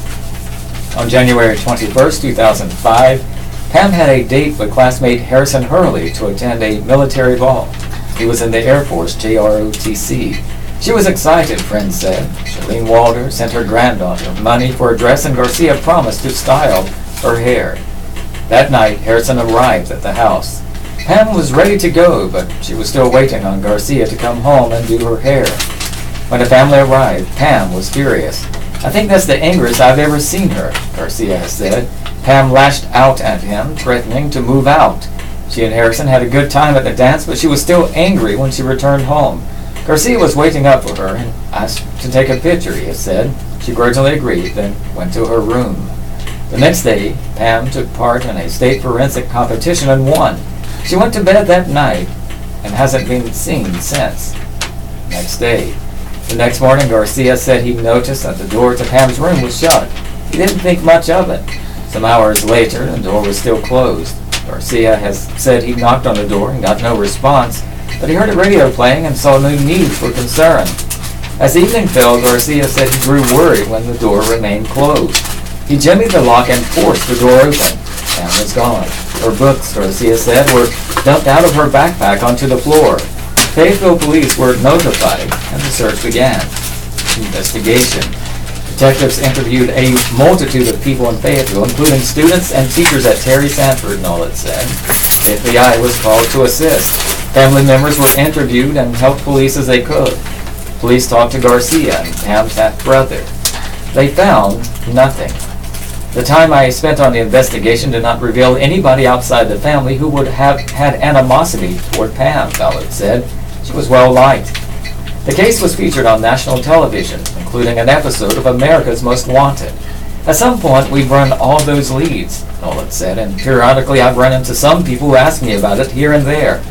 On January 21st, 2005, Pam had a date with classmate Harrison Hurley to attend a military ball. He was in the Air Force JROTC. She was excited, friends said. Shalene Walters sent her granddaughter money for a dress and Garcia promised to style her hair. That night, Harrison arrived at the house. Pam was ready to go, but she was still waiting on Garcia to come home and do her hair. When the family arrived, Pam was furious. I think that's the angriest I've ever seen her, Garcia has said. Pam lashed out at him, threatening to move out. She and Harrison had a good time at the dance, but she was still angry when she returned home. Garcia was waiting up for her and asked to take a picture, he has said. She grudgingly agreed, then went to her room. The next day, Pam took part in a state forensic competition and won. She went to bed that night and hasn't been seen since. Next day. The next morning, Garcia said he noticed that the door to Pam's room was shut. He didn't think much of it. Some hours later, the door was still closed. Garcia has said he knocked on the door and got no response, but he heard a radio playing and saw no need for concern. As evening fell, Garcia said he grew worried when the door remained closed. He jimmied the lock and forced the door open. Pam was gone. Her books, Garcia said, were dumped out of her backpack onto the floor. Fayetteville police were notified, and the search began. Investigation. Detectives interviewed a multitude of people in Fayetteville, including students and teachers at Terry Sanford, Nolan said. The FBI was called to assist. Family members were interviewed and helped police as they could. Police talked to Garcia and Pam's half-brother. They found nothing. The time I spent on the investigation did not reveal anybody outside the family who would have had animosity toward Pam, Ballard said. She was well liked. The case was featured on national television, including an episode of America's Most Wanted. At some point, we've run all those leads, Nolan said, and periodically I've run into some people who ask me about it here and there.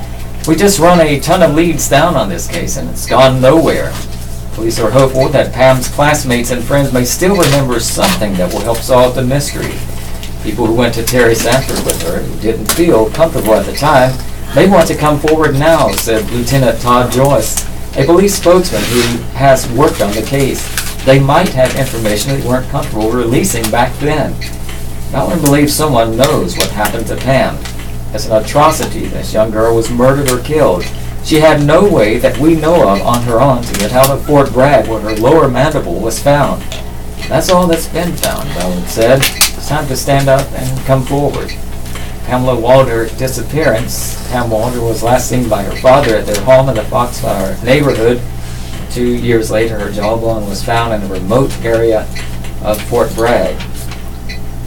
We just run a ton of leads down on this case, and it's gone nowhere. Police are hopeful that Pam's classmates and friends may still remember something that will help solve the mystery. People who went to Terry Sanford with her, who didn't feel comfortable at the time, may want to come forward now, said Lieutenant Todd Joyce, a police spokesman who has worked on the case. They might have information they weren't comfortable releasing back then. Ballard believes someone knows what happened to Pam. As an atrocity, this young girl was murdered or killed. She had no way that we know of on her own to get out of Fort Bragg where her lower mandible was found. That's all that's been found, Ballard said. It's time to stand up and come forward. Pamela Walter disappearance. Pam Walter was last seen by her father at their home in the Foxfire neighborhood. 2 years later, her jawbone was found in a remote area of Fort Bragg.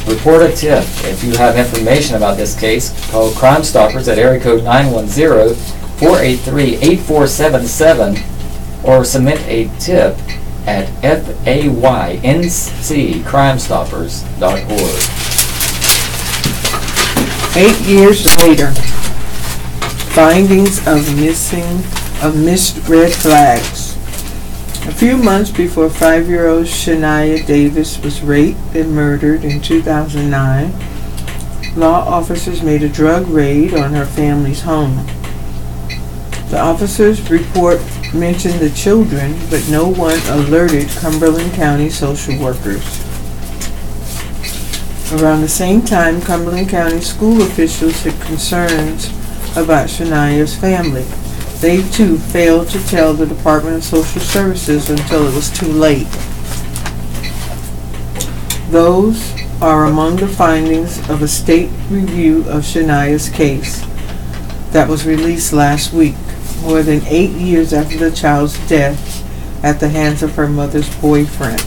Report a tip. If you have information about this case, call Crime Stoppers at area code 910-483-8477 or submit a tip at FAYNCCrimestoppers.org.
8 years later, findings of missed red flags. A few months before 5-year-old Shania Davis was raped and murdered in 2009, law officers made a drug raid on her family's home. The officers' report mentioned the children, but no one alerted Cumberland County social workers. Around the same time, Cumberland County school officials had concerns about Shania's family. They too failed to tell the Department of Social Services until it was too late. Those are among the findings of a state review of Shania's case that was released last week, more than 8 years after the child's death at the hands of her mother's boyfriend.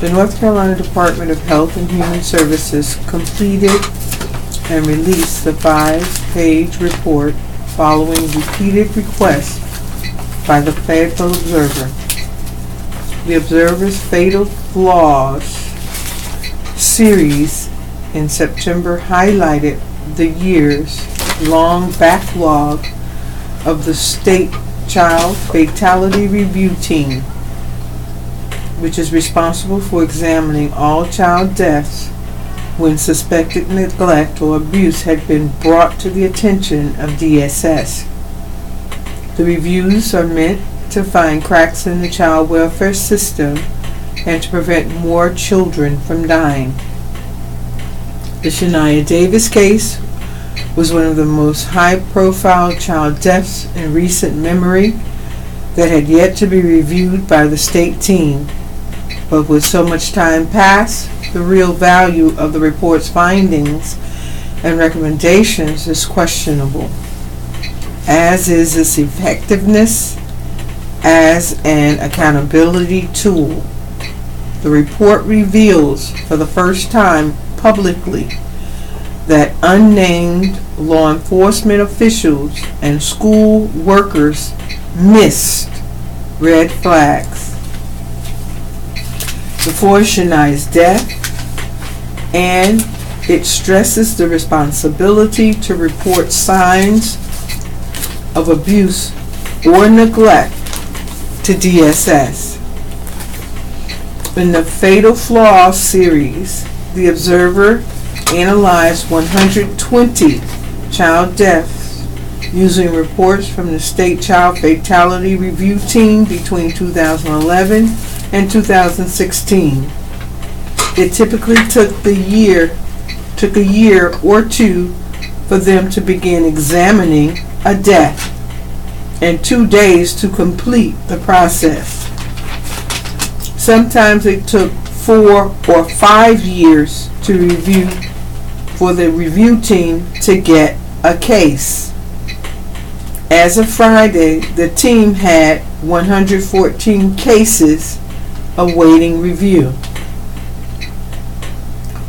The North Carolina Department of Health and Human Services completed and released the 5-page report following repeated requests by the Fayetteville Observer. The Observer's Fatal Flaws series in September highlighted the years-long backlog of the State Child Fatality Review Team, which is responsible for examining all child deaths when suspected neglect or abuse had been brought to the attention of DSS. The reviews are meant to find cracks in the child welfare system and to prevent more children from dying. The Shania Davis case was one of the most high-profile child deaths in recent memory that had yet to be reviewed by the state team. But with so much time passed, the real value of the report's findings and recommendations is questionable, as is its effectiveness as an accountability tool. The report reveals for the first time publicly that unnamed law enforcement officials and school workers missed red flags before Shania's death, and it stresses the responsibility to report signs of abuse or neglect to DSS. In the Fatal Flaws series, the Observer analyzed 120 child deaths using reports from the State Child Fatality Review Team between 2011 and 2016. It typically took a year or two for them to begin examining a death and 2 days to complete the process. Sometimes it took 4 or 5 years to review for the review team to get a case. As of Friday, the team had 114 cases awaiting review.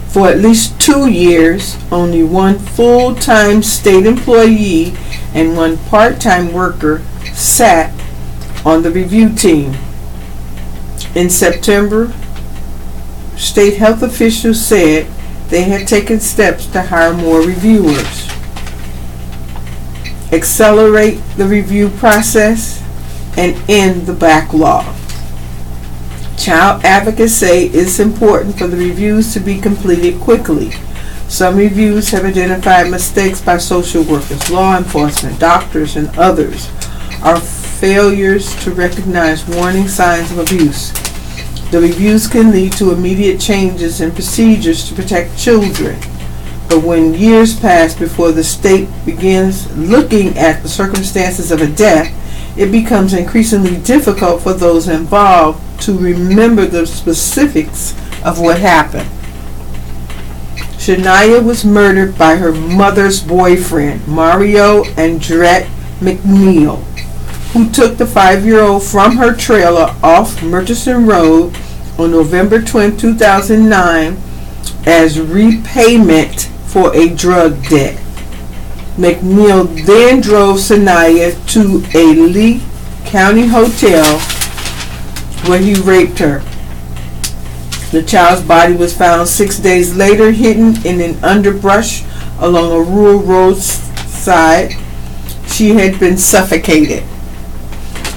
For at least 2 years, only one full-time state employee and one part-time worker sat on the review team. In September, state health officials said they had taken steps to hire more reviewers, accelerate the review process, and end the backlog. Child advocates say it's important for the reviews to be completed quickly. Some reviews have identified mistakes by social workers, law enforcement, doctors, and others are failures to recognize warning signs of abuse. The reviews can lead to immediate changes in procedures to protect children. But when years pass before the state begins looking at the circumstances of a death, it becomes increasingly difficult for those involved to remember the specifics of what happened. Shania was murdered by her mother's boyfriend, Mario Andrette McNeil, who took the 5-year-old from her trailer off Murchison Road on November 20, 2009 as repayment for a drug debt. McNeil then drove Shania to a Lee County hotel where he raped her. The child's body was found 6 days later, hidden in an underbrush along a rural roadside. She had been suffocated.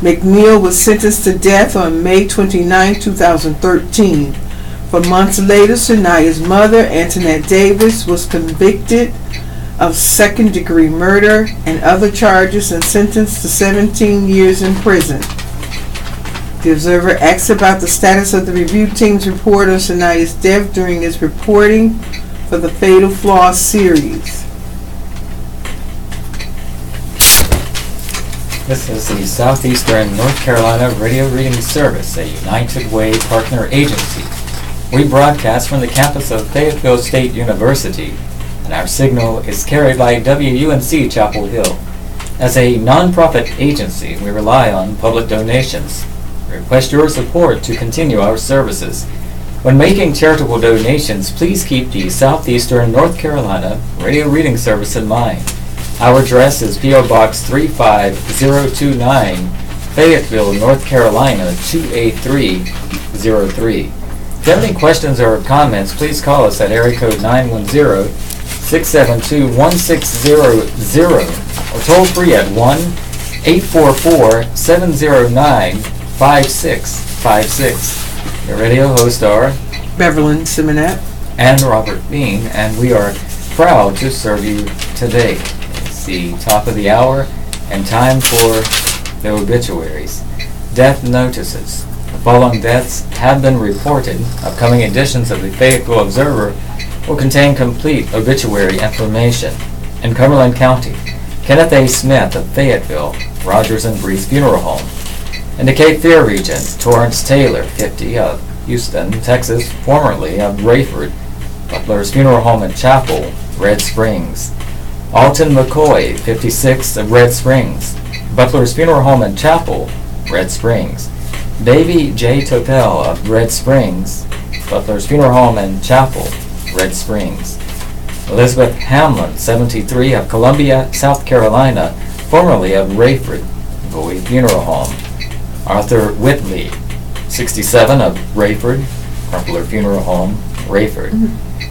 McNeil was sentenced to death on May 29, 2013. For months later, Shania's mother, Antoinette Davis, was convicted of second-degree murder and other charges and sentenced to 17 years in prison. The Observer asks about the status of the review team's report on Shania's death during its reporting for the Fatal Flaws series.
This is the Southeastern North Carolina Radio Reading Service, a United Way partner agency. We broadcast from the campus of Fayetteville State University, and our signal is carried by WUNC Chapel Hill. As a nonprofit agency, we rely on public donations. We request your support to continue our services. When making charitable donations, please keep the Southeastern North Carolina radio reading service in mind. Our address is P.O. Box 35029, Fayetteville, North Carolina 28303. If you have any questions or comments, please call us at area code 910-672-1600 or toll free at 1-844-709-5656. Your radio hosts are
Beverlyn Simonette
and Robert Bean, and we are proud to serve you today. It's the top of the hour and time for the obituaries. Death notices. The following deaths have been reported. Upcoming editions of the Fayetteville Observer will contain complete obituary information. In Cumberland County, Kenneth A. Smith of Fayetteville, Rogers and Breeze Funeral Home. In the Cape Fear region, Torrance Taylor, 50, of Houston, Texas, formerly of Rayford, Butler's Funeral Home and Chapel, Red Springs. Alton McCoy, 56, of Red Springs, Butler's Funeral Home and Chapel, Red Springs. Davy J. Topel of Red Springs, Butler's Funeral Home and Chapel, Red Springs. Elizabeth Hamlin, 73, of Columbia, South Carolina, formerly of Rayford, Bowie Funeral Home. Arthur Whitley, 67, of Rayford, Crumpler Funeral Home, Rayford.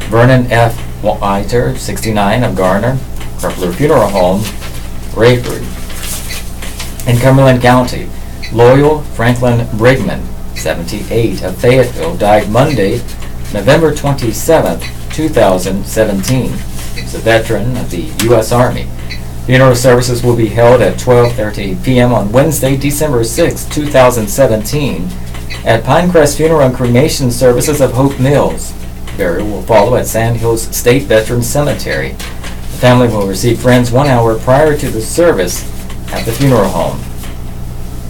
Vernon F. Whiter, 69, of Garner, Crumpler Funeral Home, Rayford. In Cumberland County, Loyal Franklin Brigman, 78, of Fayetteville, died Monday, November 27, 2017. He was a veteran of the U.S. Army. Funeral services will be held at 12:30 p.m. on Wednesday, December 6, 2017, at Pinecrest Funeral and Cremation Services of Hope Mills. Burial will follow at Sandhills State Veterans Cemetery. The family will receive friends 1 hour prior to the service at the funeral home.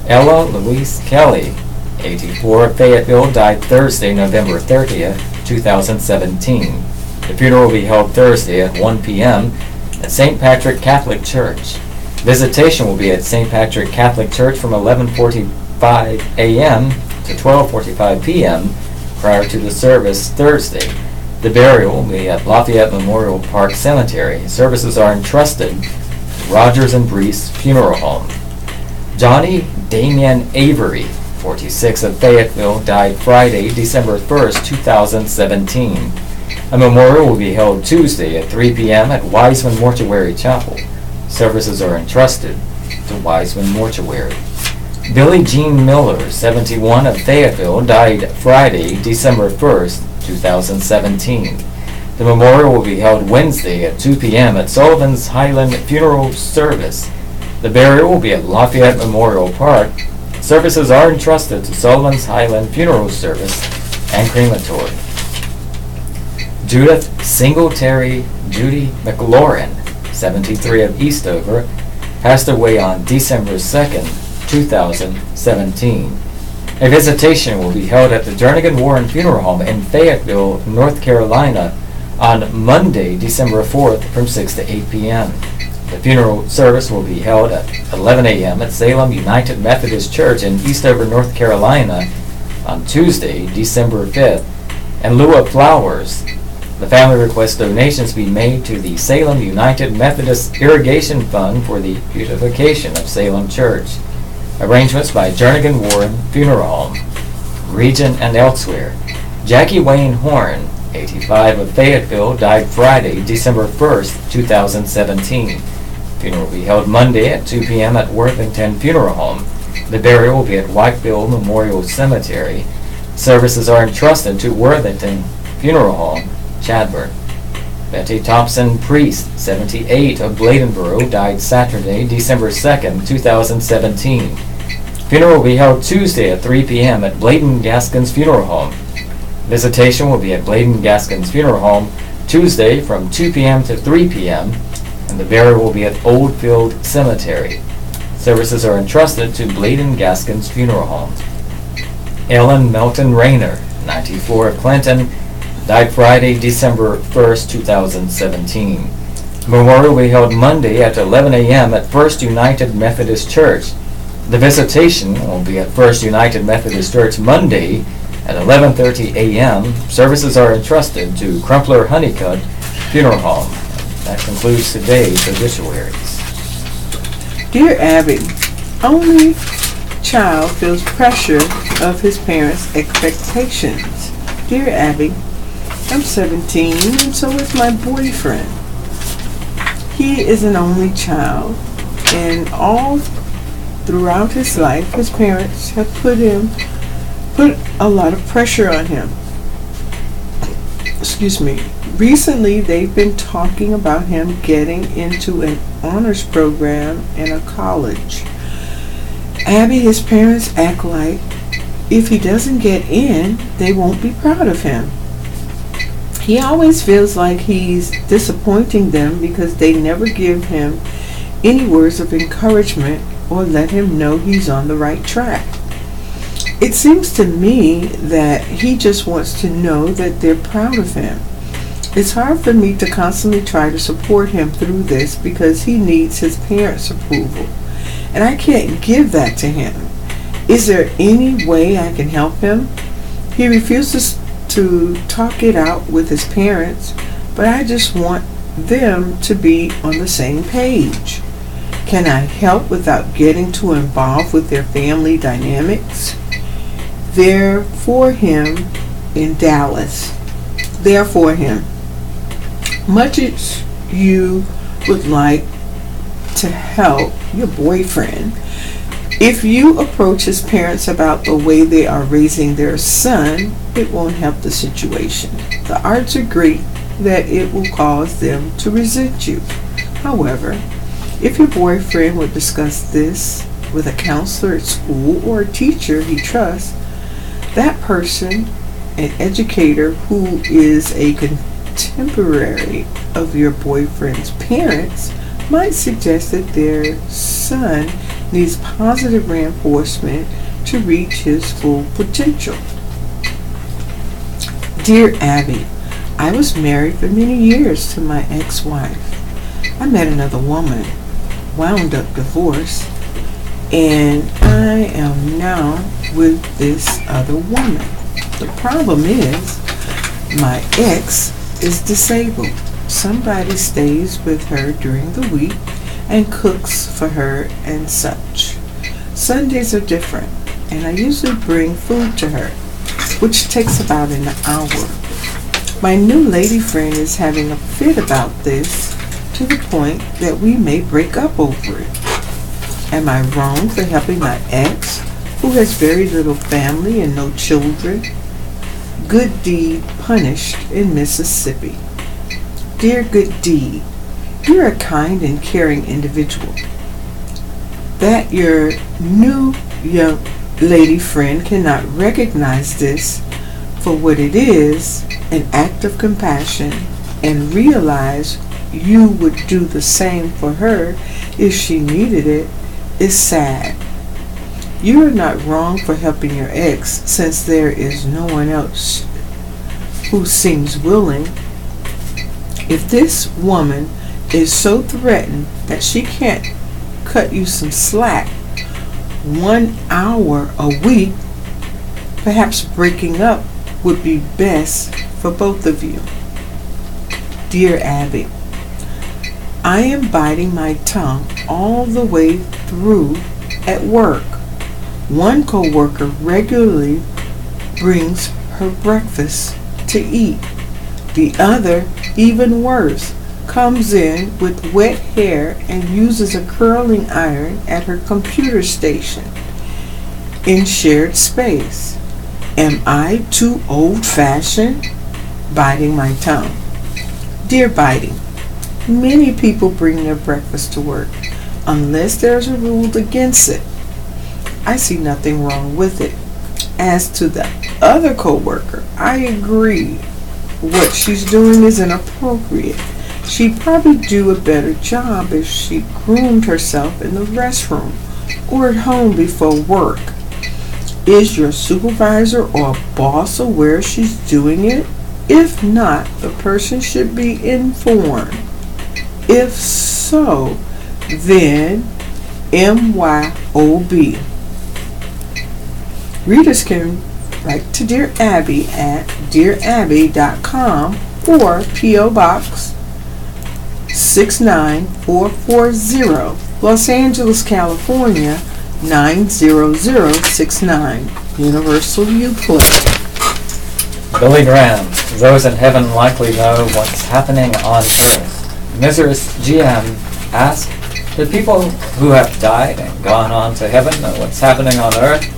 Ella Louise Kelly, 84, of Fayetteville, died Thursday, November 30th, 2017. The funeral will be held Thursday at 1 p.m. at St. Patrick Catholic Church. Visitation will be at St. Patrick Catholic Church from 11:45 a.m. to 12:45 p.m. prior to the service Thursday. The burial will be at Lafayette Memorial Park Cemetery. Services are entrusted to Rogers and Breeze Funeral Home. Johnny Damian Avery, 46, of Fayetteville, died Friday, December 1st, 2017. A memorial will be held Tuesday at 3 p.m. at Wiseman Mortuary Chapel. Services are entrusted to Wiseman Mortuary. Billie Jean Miller, 71, of Fayetteville, died Friday, December 1st, 2017. The memorial will be held Wednesday at 2 p.m. at Sullivan's Highland Funeral Service. The burial will be at Lafayette Memorial Park. Services are entrusted to Sullivan's Highland Funeral Service and Crematory. Judith Singletary Judy McLaurin, 73, of Eastover, passed away on December 2nd, 2017. A visitation will be held at the Jernigan Warren Funeral Home in Fayetteville, North Carolina on Monday, December 4th from 6 to 8 p.m. The funeral service will be held at 11 a.m. at Salem United Methodist Church in Eastover, North Carolina on Tuesday, December 5th. In lieu of flowers, the family requests donations be made to the Salem United Methodist Irrigation Fund for the beautification of Salem Church. Arrangements by Jernigan Warren Funeral Home, Region and elsewhere. Jackie Wayne Horn, 85, of Fayetteville, died Friday, December 1st, 2017. Funeral will be held Monday at 2 p.m. at Worthington Funeral Home. The burial will be at Whiteville Memorial Cemetery. Services are entrusted to Worthington Funeral Home, Chadbourn. Betty Thompson Priest, 78, of Bladenboro, died Saturday, December 2nd, 2017. Funeral will be held Tuesday at 3 p.m. at Bladen Gaskins Funeral Home. Visitation will be at Bladen Gaskins Funeral Home Tuesday from 2 p.m. to 3 p.m. and the burial will be at Oldfield Cemetery. Services are entrusted to Bladen Gaskins Funeral Home. Ellen Melton Rayner, 94, of Clinton, died Friday, December 1st, 2017. Memorial will be held Monday at 11 a.m. at First United Methodist Church. The visitation will be at First United Methodist Church Monday, At 11:30 a.m., services are entrusted to Crumpler Honeycutt Funeral Home. That concludes today's obituaries.
Dear Abby, only child feels pressure of his parents' expectations. Dear Abby, I'm 17 and so is my boyfriend. He is an only child, and all throughout his life his parents have put a lot of pressure on him. Excuse me. Recently they've been talking about him getting into an honors program in a college. Abby, his parents act like if he doesn't get in, they won't be proud of him. He always feels like he's disappointing them because they never give him any words of encouragement or let him know he's on the right track. It seems to me that he just wants to know that they're proud of him. It's hard for me to constantly try to support him through this because he needs his parents' approval, and I can't give that to him. Is there any way I can help him? He refuses to talk it out with his parents, but I just want them to be on the same page. Can I help without getting too involved with their family dynamics? They're for him in Dallas. They're for him. Much as you would like to help your boyfriend, if you approach his parents about the way they are raising their son, it won't help the situation. The odds are great that it will cause them to resent you. However, if your boyfriend would discuss this with a counselor at school or a teacher he trusts, that person, an educator who is a contemporary of your boyfriend's parents, might suggest that their son needs positive reinforcement to reach his full potential. Dear Abby, I was married for many years to my ex-wife. I met another woman, wound up divorced, and I am now with this other woman. The problem is my ex is disabled. Somebody stays with her during the week and cooks for her and such. Sundays are different, and I usually bring food to her, which takes about an hour. My new lady friend is having a fit about this to the point that we may break up over it. Am I wrong for helping my ex, who has very little family and no children? Good deed punished in Mississippi. Dear Good Deed, you're a kind and caring individual. That your new young lady friend cannot recognize this for what it is, an act of compassion, and realize you would do the same for her if she needed it, is sad. You are not wrong for helping your ex, since there is no one else who seems willing. If this woman is so threatened that she can't cut you some slack 1 hour a week, perhaps breaking up would be best for both of you. Dear Abby, I am biting my tongue all the way through at work. One coworker regularly brings her breakfast to eat. The other, even worse, comes in with wet hair and uses a curling iron at her computer station in shared space. Am I too old-fashioned? Biting my tongue. Dear Biting, many people bring their breakfast to work unless there's a rule against it. I see nothing wrong with it. As to the other coworker, I agree. What she's doing is inappropriate. She'd probably do a better job if she groomed herself in the restroom or at home before work. Is your supervisor or boss aware she's doing it? If not, the person should be informed. If so, then MYOB. Readers can Write to Dear Abby at dearabby.com or P.O. Box 69440, Los Angeles, California 90069. Universal Uplay.
Billy Graham. Those in heaven likely know what's happening on earth. Mrs. GM asked, do people who have died and gone on to heaven know what's happening on earth?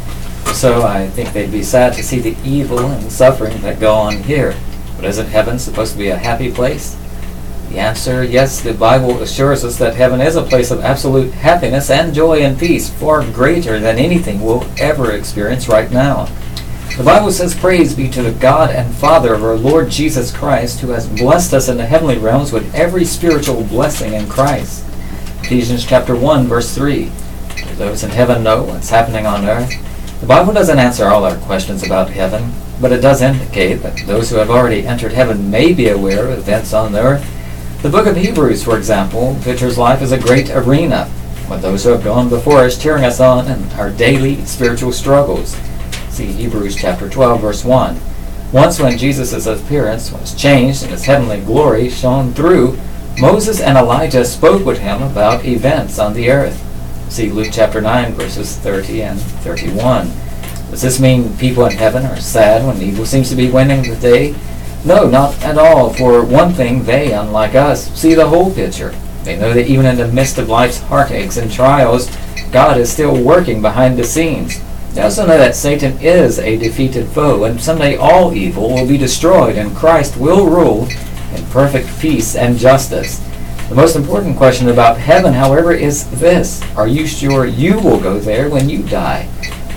So I think they'd be sad to see the evil and suffering that go on here. But isn't heaven supposed to be a happy place? The answer, yes, the Bible assures us that heaven is a place of absolute happiness and joy and peace, far greater than anything we'll ever experience right now. The Bible says, praise be to the God and Father of our Lord Jesus Christ, who has blessed us in the heavenly realms with every spiritual blessing in Christ. Ephesians chapter 1, verse 3. Do those in heaven know what's happening on earth? The Bible doesn't answer all our questions about heaven, but it does indicate that those who have already entered heaven may be aware of events on earth. The book of Hebrews, for example, pictures life as a great arena, with those who have gone before us cheering us on in our daily spiritual struggles. See Hebrews chapter 12, verse 1. Once when Jesus' appearance was changed and his heavenly glory shone through, Moses and Elijah spoke with him about events on the earth. See Luke chapter 9, verses 30 and 31. Does this mean people in heaven are sad when evil seems to be winning the day? No, not at all. For one thing, they, unlike us, see the whole picture. They know that even in the midst of life's heartaches and trials, God is still working behind the scenes. They also know that Satan is a defeated foe, and someday all evil will be destroyed, and Christ will rule in perfect peace and justice. The most important question about heaven, however, is this. Are you sure you will go there when you die?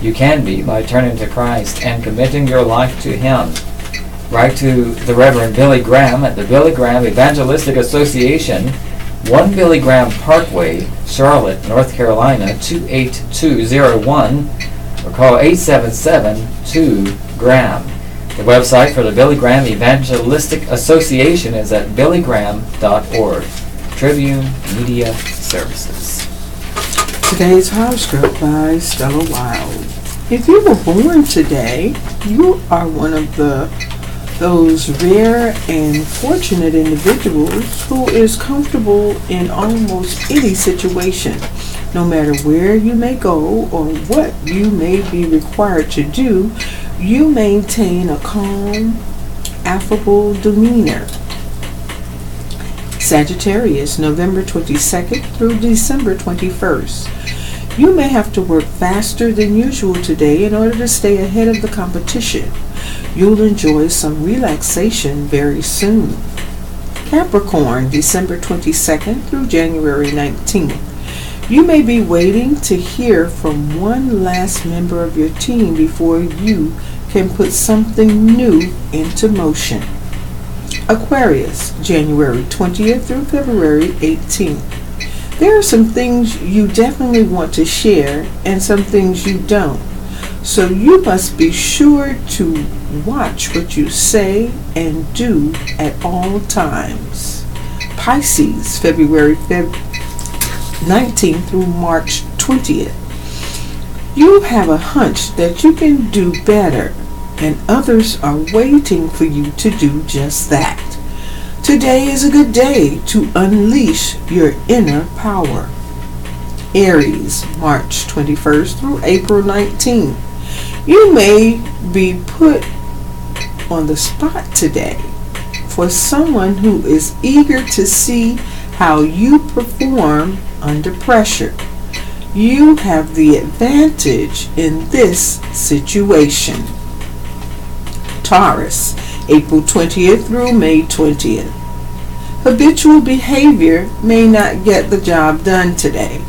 You can be by turning to Christ and committing your life to Him. Write to the Reverend Billy Graham at the Billy Graham Evangelistic Association, 1 Billy Graham Parkway, Charlotte, North Carolina, 28201, or call 877-2-GRAHAM. The website for the Billy Graham Evangelistic Association is at billygraham.org. Tribune Media Services.
Today's horoscope by Stella Wild. If you were born today, you are one of those rare and fortunate individuals who is comfortable in almost any situation. No matter where you may go or what you may be required to do, you maintain a calm, affable demeanor. Sagittarius, November 22nd through December 21st. You may have to work faster than usual today in order to stay ahead of the competition. You'll enjoy some relaxation very soon. Capricorn, December 22nd through January 19th. You may be waiting to hear from one last member of your team before you can put something new into motion. Aquarius, January 20th through February 18th. There are some things you definitely want to share and some things you don't. So you must be sure to watch what you say and do at all times. Pisces, February 19th through March 20th. You have a hunch that you can do better, and others are waiting for you to do just that. Today is a good day to unleash your inner power. Aries, March 21st through April 19th. You may be put on the spot today for someone who is eager to see how you perform under pressure. You have the advantage in this situation. Taurus, April 20th through May 20th. Habitual behavior may not get the job done today.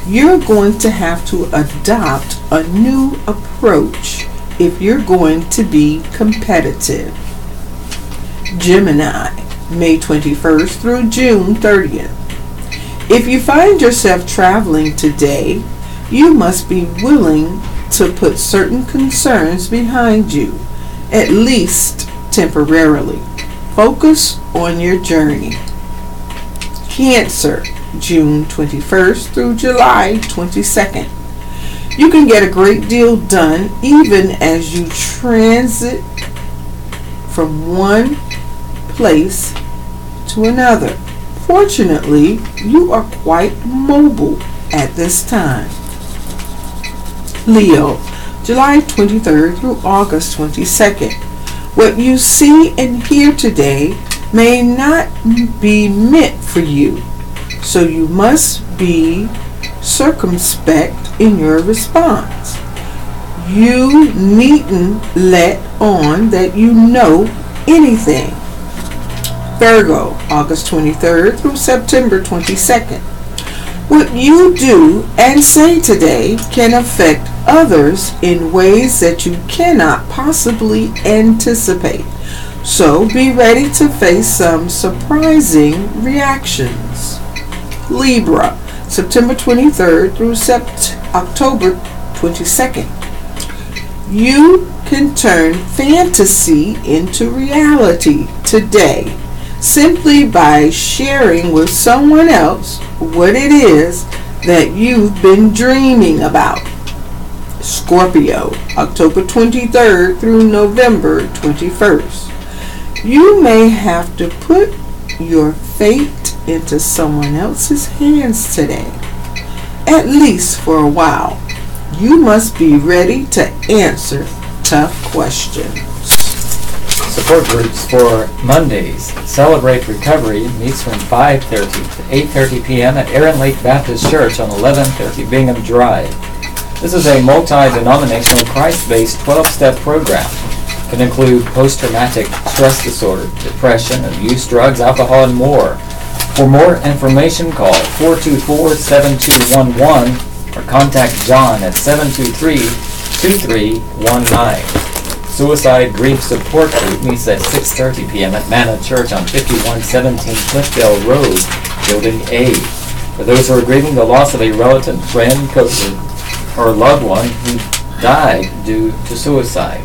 You're going to have to adopt a new approach if you're going to be competitive. Gemini, May 21st through June 30th. If you find yourself traveling today, you must be willing to put certain concerns behind you, at least temporarily. Focus on your journey. Cancer, June 21st through July 22nd. You can get a great deal done even as you transit from one place to another. Fortunately, you are quite mobile at this time. Leo, July 23rd through August 22nd. What you see and hear today may not be meant for you, so you must be circumspect in your response. You needn't let on that you know anything. Virgo, August 23rd through September 22nd. What you do and say today can affect others in ways that you cannot possibly anticipate. So be ready to face some surprising reactions. Libra, September 23rd through October 22nd. You can turn fantasy into reality today simply by sharing with someone else what it is that you've been dreaming about. Scorpio, October 23rd through November 21st. You may have to put your fate into someone else's hands today, at least for a while. You must be ready to answer tough questions.
Support groups for Mondays. Celebrate Recovery meets from 5:30 to 8:30 p.m. at Aaron Lake Baptist Church on 1130 Bingham Drive. This is a multi-denominational Christ-based 12-step program. It can include post-traumatic stress disorder, depression, abuse, drugs, alcohol, and more. For more information, call 424-7211 or contact John at 723-2319. Suicide Grief Support Group meets at 6:30 p.m. at Manna Church on 5117 Cliffdale Road, Building A. For those who are grieving the loss of a relative, friend, coach, or loved one who died due to suicide.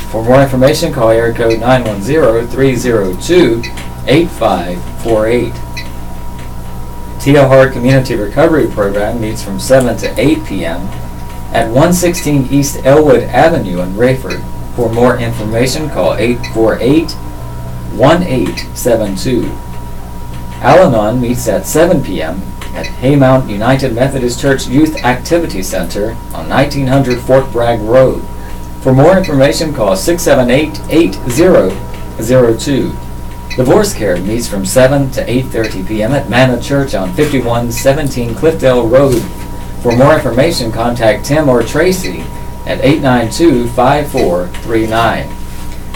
For more information, call area code 910-302-8548. T.L. Hart Community Recovery Program meets from 7 to 8 p.m. at 116 East Elwood Avenue in Rayford. For more information, call 848-1872. Al-Anon meets at 7 p.m. at Haymount United Methodist Church Youth Activity Center on 1900 Fort Bragg Road. For more information, call 678-8002. Divorce Care meets from 7 to 8:30 p.m. at Manna Church on 5117 Cliffdale Road. For more information, contact Tim or Tracy at 892-5439.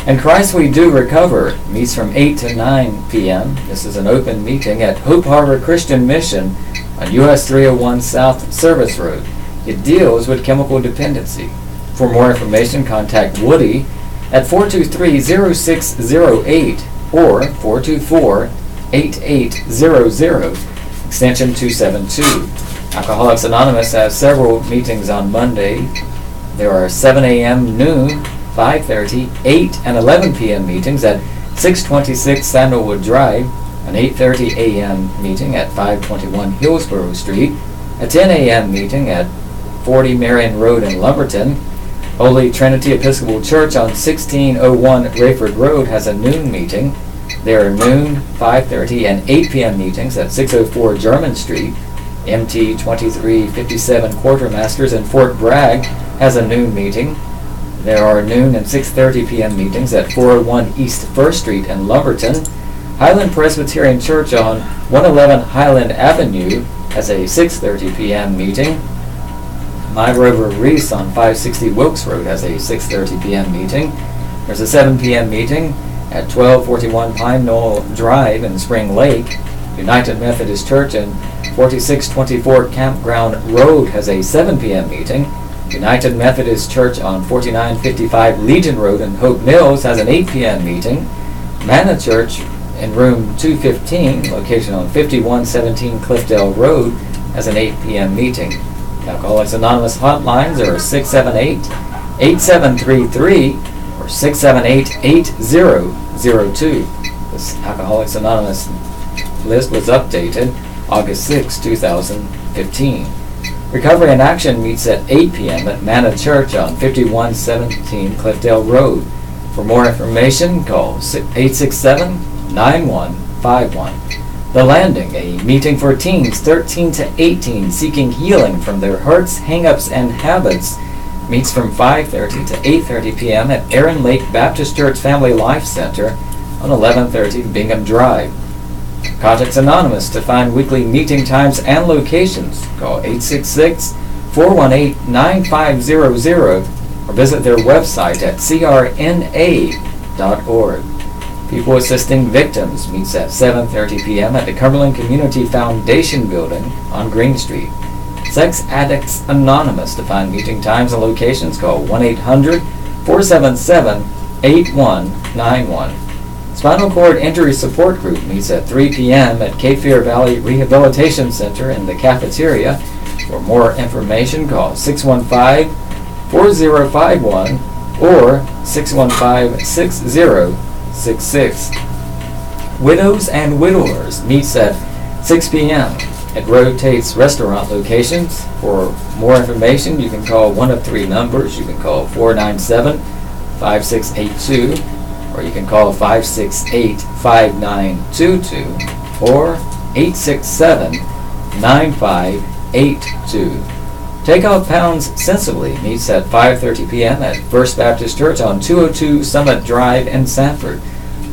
And Christ We Do Recover meets from 8 to 9 p.m. This is an open meeting at Hope Harbor Christian Mission on US 301 South Service Road. It deals with chemical dependency. For more information, contact Woody at 423-0608 or 424-8800, extension 272. Alcoholics Anonymous has several meetings on Monday. There are 7 a.m., noon, 5:30, 8, and 11 p.m. meetings at 626 Sandalwood Drive, an 8:30 a.m. meeting at 521 Hillsborough Street, a 10 a.m. meeting at 40 Marion Road in Lumberton. Holy Trinity Episcopal Church on 1601 Rayford Road has a noon meeting. There are noon, 5:30, and 8 p.m. meetings at 604 German Street. MT 2357 Quartermasters in Fort Bragg has a noon meeting. There are noon and 6:30 p.m. meetings at 401 East 1st Street in Lumberton. Highland Presbyterian Church on 111 Highland Avenue has a 6:30 p.m. meeting. My Rover Reese on 560 Wilkes Road has a 6:30 p.m. meeting. There's a 7 p.m. meeting at 1241 Pine Knoll Drive in Spring Lake. United Methodist Church and 4624 Campground Road has a 7 p.m. meeting. United Methodist Church on 4955 Legion Road in Hope Mills has an 8 p.m. meeting. Manna Church in room 215, location on 5117 Cliffdale Road, has an 8 p.m. meeting. Alcoholics Anonymous hotlines are 678-8733 or 678-8002. This Alcoholics Anonymous list was updated August 6, 2015. Recovery in Action meets at 8 p.m. at Manna Church on 5117 Cliffdale Road. For more information, call 867-9151. The Landing, a meeting for teens 13 to 18 seeking healing from their hurts, hang-ups, and habits, meets from 5:30 to 8:30 p.m. at Aaron Lake Baptist Church Family Life Center on 1130 Bingham Drive. Contact Anonymous to find weekly meeting times and locations. Call 866-418-9500 or visit their website at crna.org. People Assisting Victims meets at 7:30 p.m. at the Cumberland Community Foundation Building on Green Street. Sex Addicts Anonymous to find meeting times and locations. Call 1-800-477-8191. Spinal Cord Injury Support Group meets at 3 p.m. at Cape Fear Valley Rehabilitation Center in the cafeteria. For more information, call 615-4051 or 615-6066. Widows and Widowers meets at 6 p.m. at Rotates Restaurant locations. For more information, you can call one of three numbers. You can call 497-5682, or you can call 568-5922, or 867-9582. Take Off Pounds Sensibly meets at 5:30 p.m. at First Baptist Church on 202 Summit Drive in Sanford.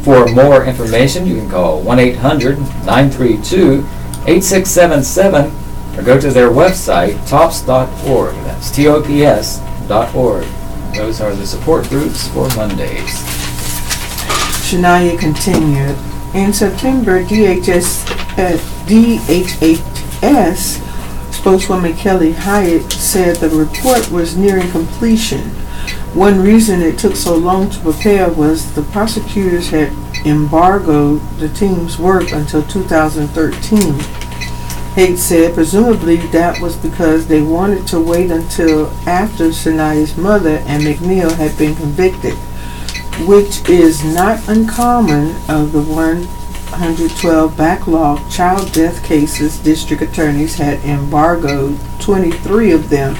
For more information, you can call 1-800-932-8677 or go to their website, tops.org. That's TOPS.org. Those are the support groups for Mondays.
Shania continued. In September, DHS spokeswoman Kelly Hyatt said the report was nearing completion. One reason it took so long to prepare was the prosecutors had embargoed the team's work until 2013. Haight said presumably that was because they wanted to wait until after Shania's mother and McNeil had been convicted, which is not uncommon. Of the 112 backlog child death cases, district attorneys had embargoed 23 of them,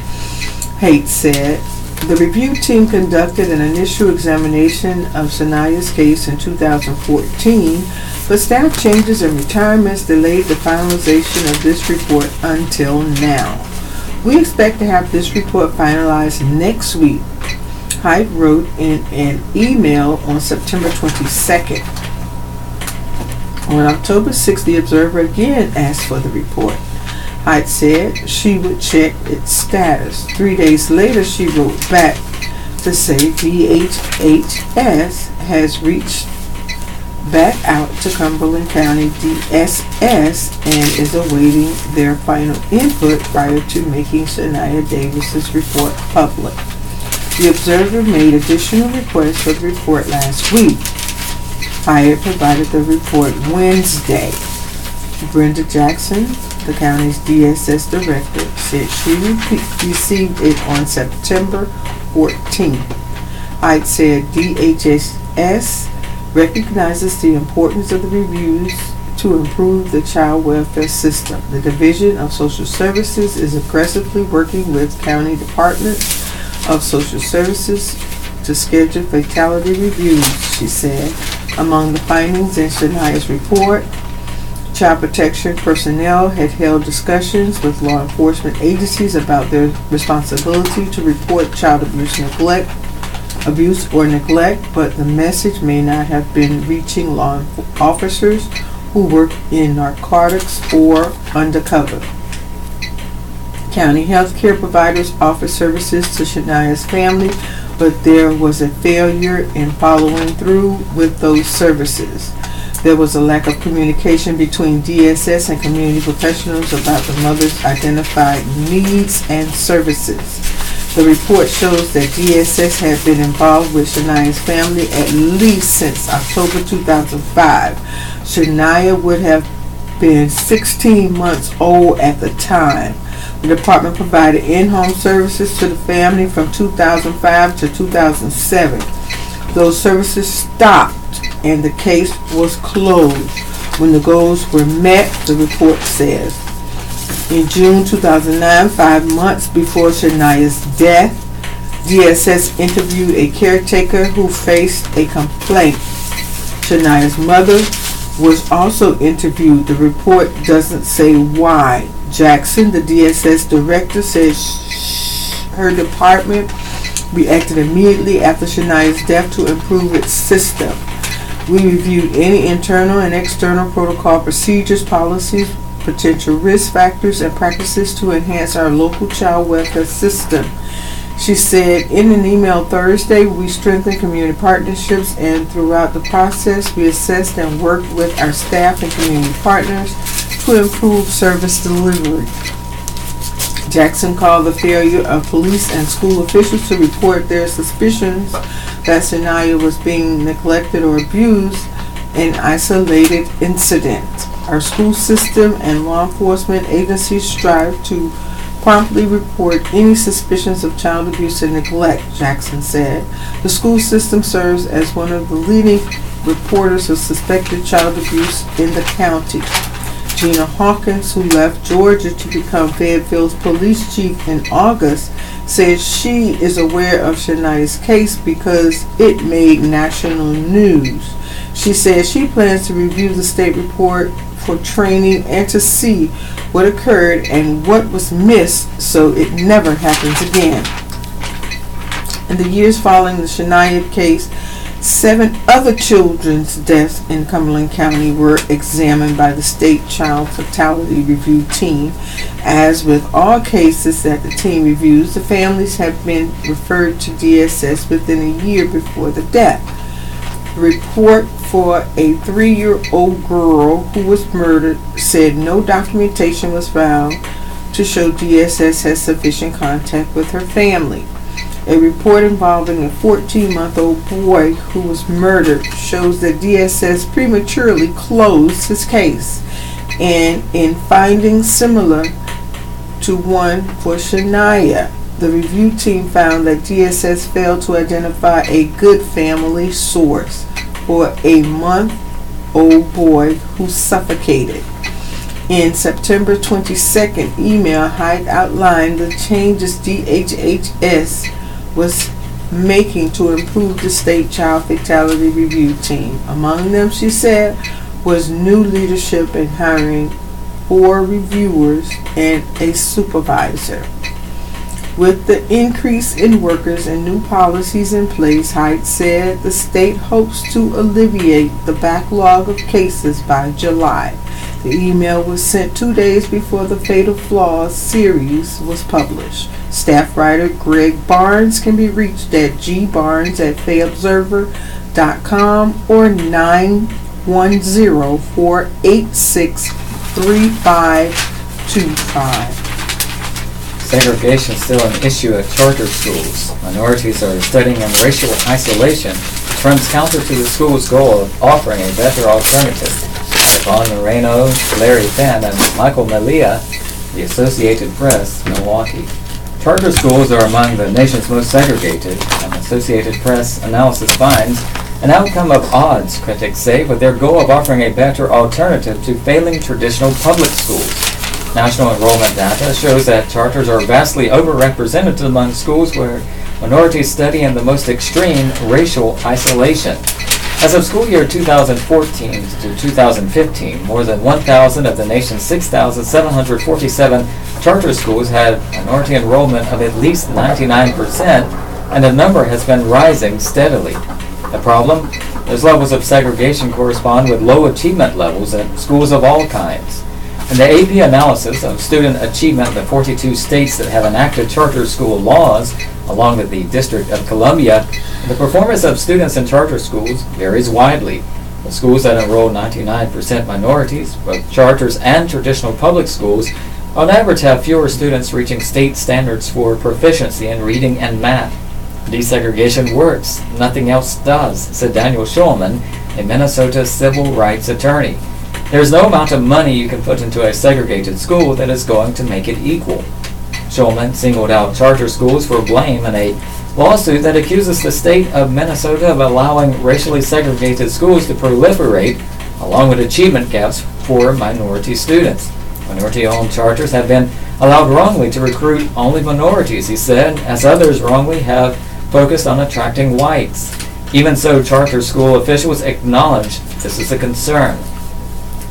Haight said. The review team conducted an initial examination of Shania's case in 2014, but staff changes and retirements delayed the finalization of this report until now. We expect to have this report finalized next week, Haight wrote in an email on September 22nd. On October 6th, the Observer again asked for the report. Haight said she would check its status. 3 days later, she wrote back to say DHHS has reached back out to Cumberland County DSS and is awaiting their final input prior to making Shania Davis's report public. The Observer made additional requests for the report last week. Hyatt provided the report Wednesday. Brenda Jackson, the county's DSS director, said she received it on September 14th. Haight said DHS recognizes the importance of the reviews to improve the child welfare system. The Division of Social Services is aggressively working with county departments of social services to schedule fatality reviews, she said. Among the findings in Shania's report, child protection personnel had held discussions with law enforcement agencies about their responsibility to report child abuse or neglect, but the message may not have been reaching law officers who work in narcotics or undercover. County health care providers offered services to Shania's family, but there was a failure in following through with those services. There was a lack of communication between DSS and community professionals about the mother's identified needs and services. The report shows that DSS had been involved with Shania's family at least since October 2005. Shania would have been 16 months old at the time. The department provided in-home services to the family from 2005 to 2007. Those services stopped and the case was closed when the goals were met, the report says. In June 2009, 5 months before Shania's death, DSS interviewed a caretaker who faced a complaint. Shania's mother was also interviewed. The report doesn't say why. Jackson, the DSS director, says her department reacted immediately after Shania's death to improve its system. We reviewed any internal and external protocol procedures, policies, potential risk factors, and practices to enhance our local child welfare system. She said in an email Thursday, we strengthened community partnerships, and throughout the process we assessed and worked with our staff and community partners to improve service delivery. Jackson called the failure of police and school officials to report their suspicions that Shania was being neglected or abused an isolated incident. Our school system and law enforcement agencies strive to promptly report any suspicions of child abuse and neglect, Jackson said. The school system serves as one of the leading reporters of suspected child abuse in the county. Gina Hawkins, who left Georgia to become Fayetteville's police chief in August, said she is aware of Shania's case because it made national news. She said she plans to review the state report for training and to see what occurred and what was missed so it never happens again. In the years following the Shania case, 7 other children's deaths in Cumberland County were examined by the State Child Fatality Review Team. As with all cases that the team reviews, the families have been referred to DSS within a year before the death. The report for a 3-year-old girl who was murdered said no documentation was found to show DSS has sufficient contact with her family. A report involving a 14-month-old boy who was murdered shows that DSS prematurely closed his case, and in findings similar to one for Shania, the review team found that DSS failed to identify a good family source for a month-old boy who suffocated. In September 22nd email, Hyde outlined the changes DHHS was making to improve the state child fatality review team. Among them, she said, was new leadership and hiring 4 reviewers and a supervisor. With the increase in workers and new policies in place, Hyde said the state hopes to alleviate the backlog of cases by July. The email was sent 2 days before the Fatal Flaws series was published. Staff writer Greg Barnes can be reached at gbarnes@fayettevilleobserver.com or 910-486-3525.
Segregation is still an issue at charter schools. Minorities are studying in racial isolation, which runs counter to the school's goal of offering a better alternative. Yvonne Moreno, Larry Fenn, and Michael Malia, The Associated Press, Milwaukee. Charter schools are among the nation's most segregated, and Associated Press analysis finds an outcome of odds, critics say, with their goal of offering a better alternative to failing traditional public schools. National enrollment data shows that charters are vastly overrepresented among schools where minorities study in the most extreme racial isolation. As of school year 2014 to 2015, more than 1,000 of the nation's 6,747 charter schools had minority enrollment of at least 99%, and the number has been rising steadily. The problem? Those levels of segregation correspond with low achievement levels at schools of all kinds. In the AP analysis of student achievement in the 42 states that have enacted charter school laws, along with the District of Columbia, the performance of students in charter schools varies widely. The schools that enroll 99% minorities, both charters and traditional public schools, on average have fewer students reaching state standards for proficiency in reading and math. Desegregation works. Nothing else does, said Daniel Schulman, a Minnesota civil rights attorney. There's no amount of money you can put into a segregated school that is going to make it equal. Schulman singled out charter schools for blame in a lawsuit that accuses the state of Minnesota of allowing racially segregated schools to proliferate, along with achievement gaps for minority students. Minority-owned charters have been allowed wrongly to recruit only minorities, he said, as others wrongly have focused on attracting whites. Even so, charter school officials acknowledge this is a concern.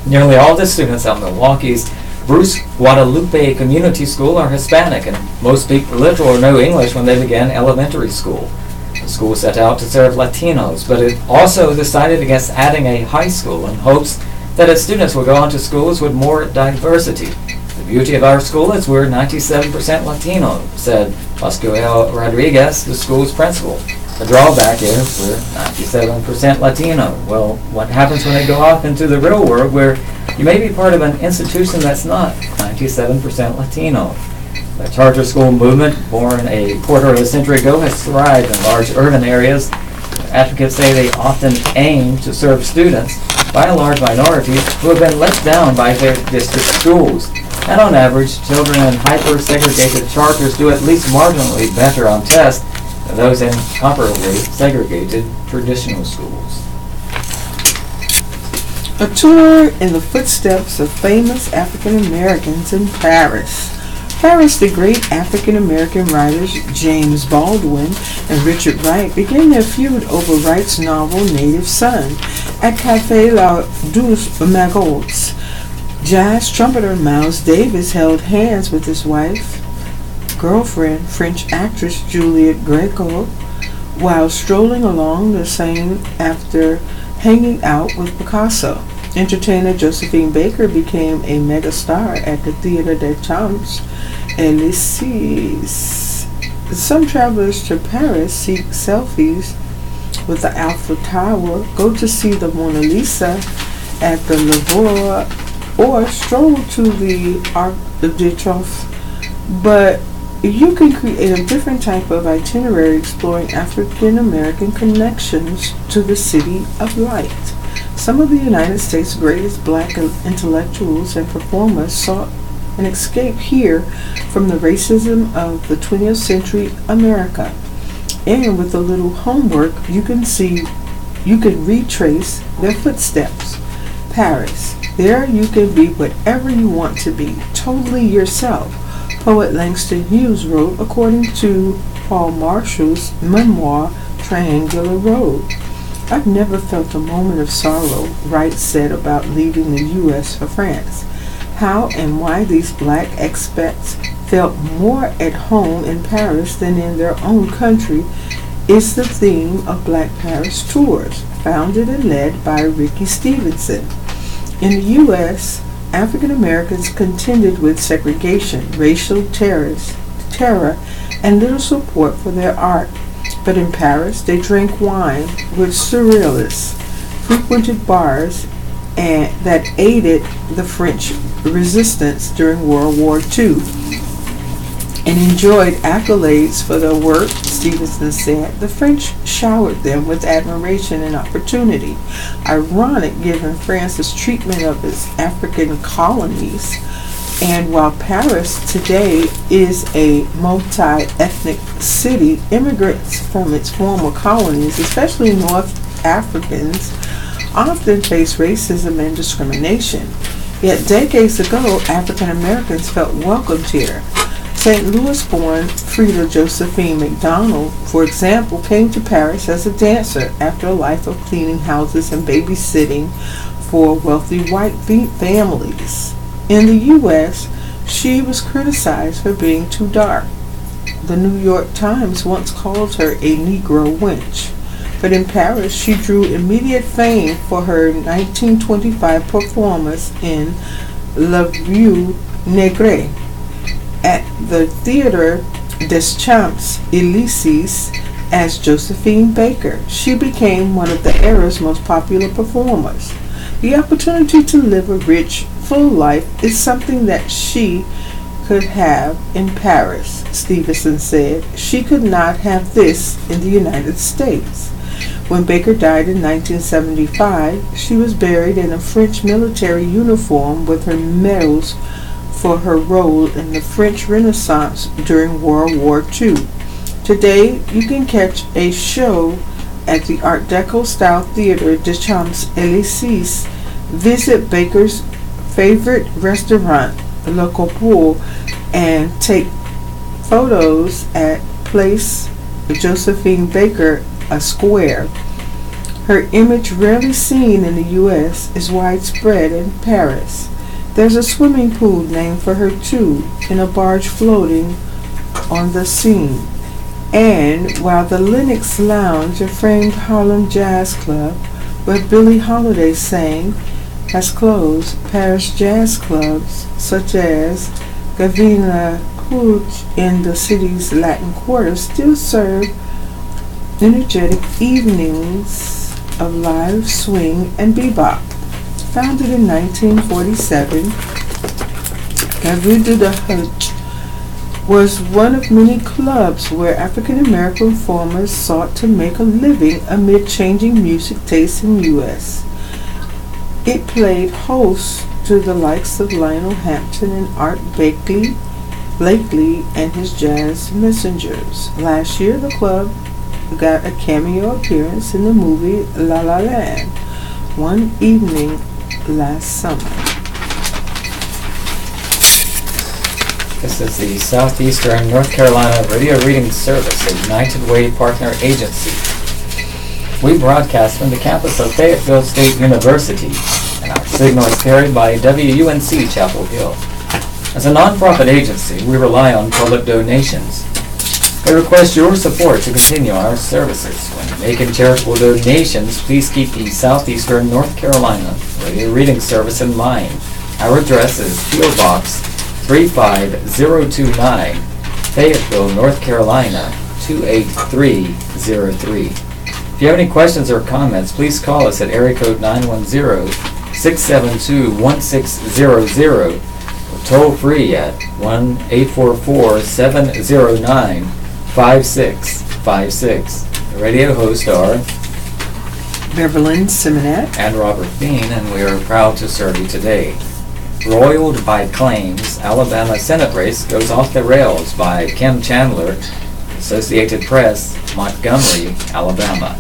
Nearly all the students at Milwaukee's Bruce Guadalupe Community School are Hispanic, and most speak little or no English when they begin elementary school. The school set out to serve Latinos, but it also decided against adding a high school in hopes that its students will go on to schools with more diversity. The beauty of our school is we're 97% Latino, said Pascual Rodriguez, the school's principal. The drawback is we're 97% Latino. Well, what happens when they go off into the real world where you may be part of an institution that's not 97% Latino? The charter school movement, born a quarter of a century ago, has thrived in large urban areas. Advocates say they often aim to serve students, by and large minorities, who have been let down by their district schools. And on average, children in hyper-segregated charters do at least marginally better on tests than those in comparably segregated traditional schools.
A tour in the footsteps of famous African Americans in Paris. Paris, the great African American writers James Baldwin and Richard Wright began their feud over Wright's novel Native Son at Café La Douce Magots. Jazz trumpeter Miles Davis held hands with his wife, girlfriend, French actress Juliette Greco, while strolling along the Seine after hanging out with Picasso. Entertainer Josephine Baker became a megastar at the Theatre des Champs Elysees. Some travelers to Paris seek selfies with the Eiffel Tower, go to see the Mona Lisa at the Louvre, or stroll to the Arc de Triomphe. But you can create a different type of itinerary exploring African American connections to the City of Light. Some of the United States' greatest black intellectuals and performers sought an escape here from the racism of the 20th century America. And with a little homework, you can retrace their footsteps. Paris. There you can be whatever you want to be, totally yourself. Poet Langston Hughes wrote according to Paul Marshall's memoir, Triangular Road. I've never felt a moment of sorrow, Wright said about leaving the U.S. for France. How and why these black expats felt more at home in Paris than in their own country is the theme of Black Paris Tours, founded and led by Ricky Stevenson. In the U.S., African Americans contended with segregation, racial terror, and little support for their art. But in Paris, they drank wine with surrealists, frequented bars, and that aided the French resistance during World War II, and enjoyed accolades for their work. Stevenson said the French showered them with admiration and opportunity. Ironic given France's treatment of its African colonies. And while Paris today is a multi-ethnic city, immigrants from its former colonies, especially North Africans, often face racism and discrimination. Yet decades ago, African Americans felt welcomed here. St. Louis-born Frida Josephine McDonald, for example, came to Paris as a dancer after a life of cleaning houses and babysitting for wealthy white families. In the U.S., she was criticized for being too dark. The New York Times once called her a Negro wench. But in Paris, she drew immediate fame for her 1925 performance in La Vue Negre at the Theatre des Champs Elysees as Josephine Baker. She became one of the era's most popular performers. The opportunity to live a rich, full life is something that she could have in Paris, Stevenson said. She could not have this in the United States. When Baker died in 1975, she was buried in a French military uniform with her medals for her role in the French Renaissance during World War II. Today, you can catch a show at the Art Deco-style Theatre des Champs Elysees. Visit Baker's favorite restaurant, the local pool and take photos at Place Josephine Baker, a square. Her image, rarely seen in the U.S., is widespread in Paris. There's a swimming pool named for her too, in a barge floating on the scene. And while the Lenox Lounge, a famed Harlem jazz club where Billie Holiday sang, has closed, Paris jazz clubs such as Gavina Hooch in the city's Latin Quarter still serve energetic evenings of live swing and bebop. Founded in 1947, Gavina Hooch was one of many clubs where African American performers sought to make a living amid changing music tastes in the U.S. It played host to the likes of Lionel Hampton and Art Blakey and his jazz messengers. Last year, the club got a cameo appearance in the movie La La Land, one evening last summer.
This is the Southeastern North Carolina Radio Reading Service, a United Way partner agency. We broadcast from the campus of Fayetteville State University, and our signal is carried by WUNC Chapel Hill. As a nonprofit agency, we rely on public donations. We request your support to continue our services. When making charitable donations, please keep the Southeastern North Carolina Radio Reading Service in mind. Our address is P.O. Box 35029, Fayetteville, North Carolina 28303. If you have any questions or comments, please call us at area code 910-672-1600 or toll free at 1-844-709-5656. The radio hosts are
Beverlyn Simonet
and Robert Bean, and we are proud to serve you today. Roiled by Claims, Alabama Senate Race Goes Off the Rails by Kim Chandler, Associated Press, Montgomery, Alabama.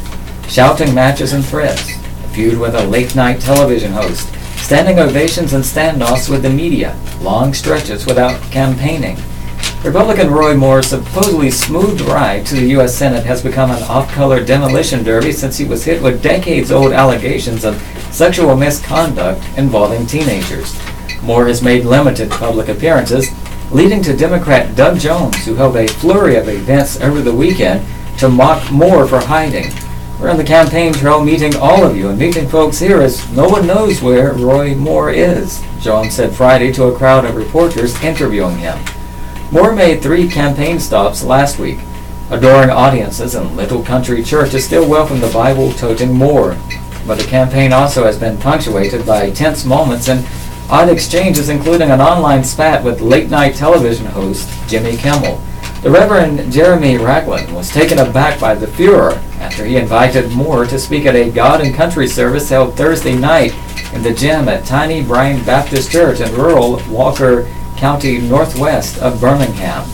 Shouting matches and threats, a feud with a late-night television host, standing ovations and standoffs with the media, long stretches without campaigning. Republican Roy Moore's supposedly smooth ride to the U.S. Senate has become an off-color demolition derby since he was hit with decades-old allegations of sexual misconduct involving teenagers. Moore has made limited public appearances, leading to Democrat Doug Jones, who held a flurry of events over the weekend to mock Moore for hiding. We're on the campaign trail meeting all of you and meeting folks here as no one knows where Roy Moore is, Jones said Friday to a crowd of reporters interviewing him. Moore made 3 campaign stops last week. Adoring audiences in Little Country Church still welcome the Bible-toting Moore, but the campaign also has been punctuated by tense moments and odd exchanges, including an online spat with late-night television host Jimmy Kimmel. The Reverend Jeremy Ragland was taken aback by the Fuhrer after he invited Moore to speak at a God and Country service held Thursday night in the gym at Tiny Bryan Baptist Church in rural Walker County northwest of Birmingham.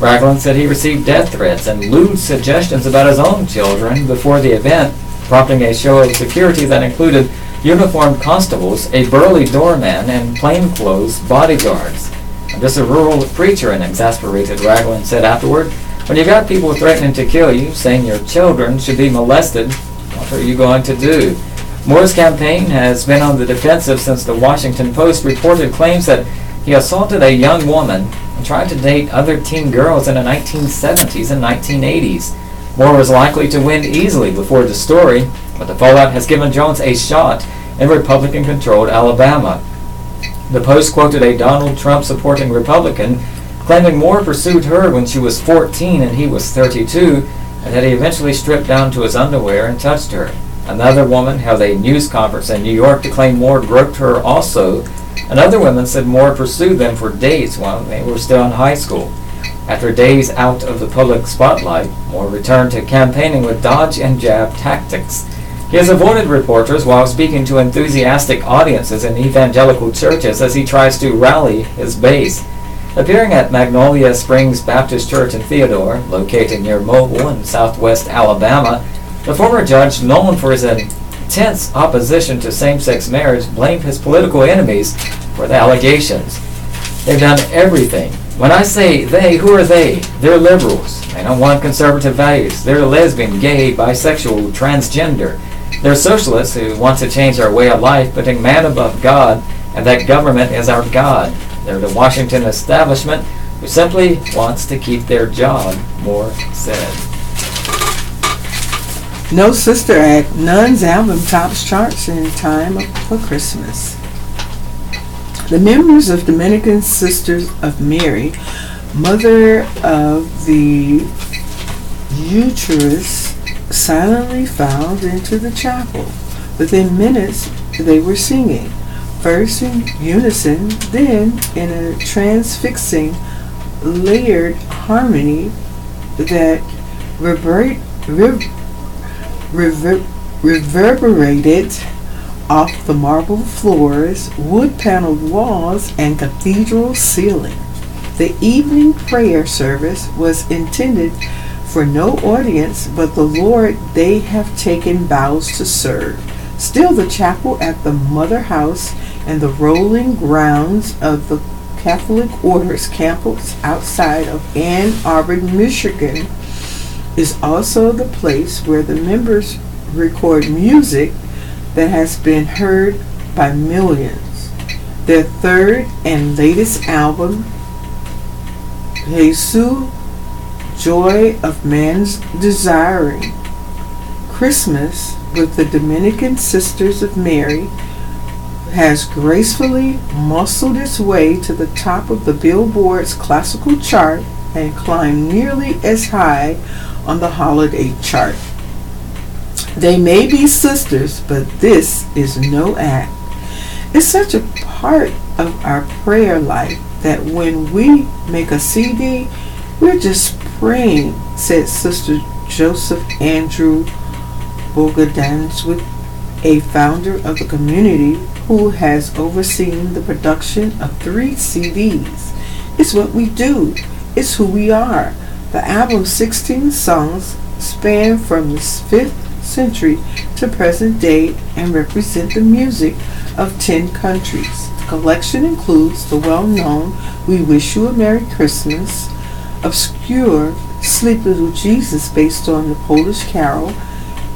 Ragland said he received death threats and lewd suggestions about his own children before the event, prompting a show of security that included uniformed constables, a burly doorman, and plainclothes bodyguards. I'm just a rural preacher, an exasperated Ragland said afterward. When you got people threatening to kill you, saying your children should be molested, what are you going to do? Moore's campaign has been on the defensive since the Washington Post reported claims that he assaulted a young woman and tried to date other teen girls in the 1970s and 1980s. Moore was likely to win easily before the story, but the fallout has given Jones a shot in Republican-controlled Alabama. The Post quoted a Donald Trump-supporting Republican claiming Moore pursued her when she was 14 and he was 32, and that he eventually stripped down to his underwear and touched her. Another woman held a news conference in New York to claim Moore groped her also, and other women said Moore pursued them for dates while they were still in high school. After days out of the public spotlight, Moore returned to campaigning with dodge and jab tactics. He has avoided reporters while speaking to enthusiastic audiences in evangelical churches as he tries to rally his base. Appearing at Magnolia Springs Baptist Church in Theodore, located near Mobile in southwest Alabama, the former judge, known for his intense opposition to same-sex marriage, blamed his political enemies for the allegations. They've done everything. When I say they, who are they? They're liberals. They don't want conservative values. They're lesbian, gay, bisexual, transgender. They're socialists who want to change our way of life, putting man above God, and that government is our God. They're the Washington establishment who simply wants to keep their job, Moore said.
No Sister Act, Nun's album tops charts in time for Christmas. The members of Dominican Sisters of Mary, Mother of the Uterus, silently filed into the chapel. Within minutes, they were singing, first in unison, then in a transfixing, layered harmony that reverberated off the marble floors, wood-paneled walls, and cathedral ceiling. The evening prayer service was intended for no audience but the Lord they have taken vows to serve. Still, the chapel at the Mother House and the rolling grounds of the Catholic Orders campus outside of Ann Arbor, Michigan, is also the place where the members record music that has been heard by millions. Their third and latest album, Jesus, Joy of Man's Desiring Christmas with the Dominican Sisters of Mary, has gracefully muscled its way to the top of the Billboard's classical chart and climbed nearly as high on the holiday chart. They may be sisters, but this is no act. It's such a part of our prayer life that when we make a CD, we're just praying, said Sister Joseph Andrew Bogodanswit, a founder of the community who has overseen the production of 3 CDs. It's what we do. It's who we are. The album's 16 songs span from the 5th century to present day and represent the music of 10 countries. The collection includes the well-known We Wish You a Merry Christmas, obscure Sleep Little Jesus based on the Polish carol,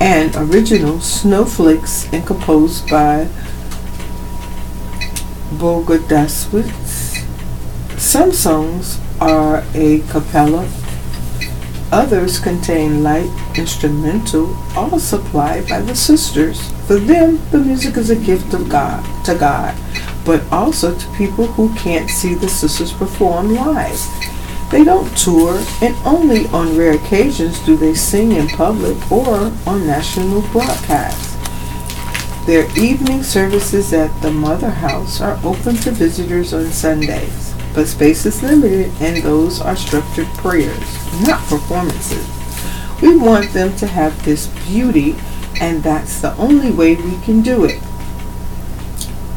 and original Snowflakes and composed by Bogodaswitz. Some songs are a cappella, others contain light instrumental, all supplied by the sisters. For them, the music is a gift of God, to God, but also to people who can't see the sisters perform live. They don't tour, and only on rare occasions do they sing in public or on national broadcasts. Their evening services at the Mother House are open to visitors on Sundays, but space is limited and those are structured prayers, not performances. We want them to have this beauty, and that's the only way we can do it.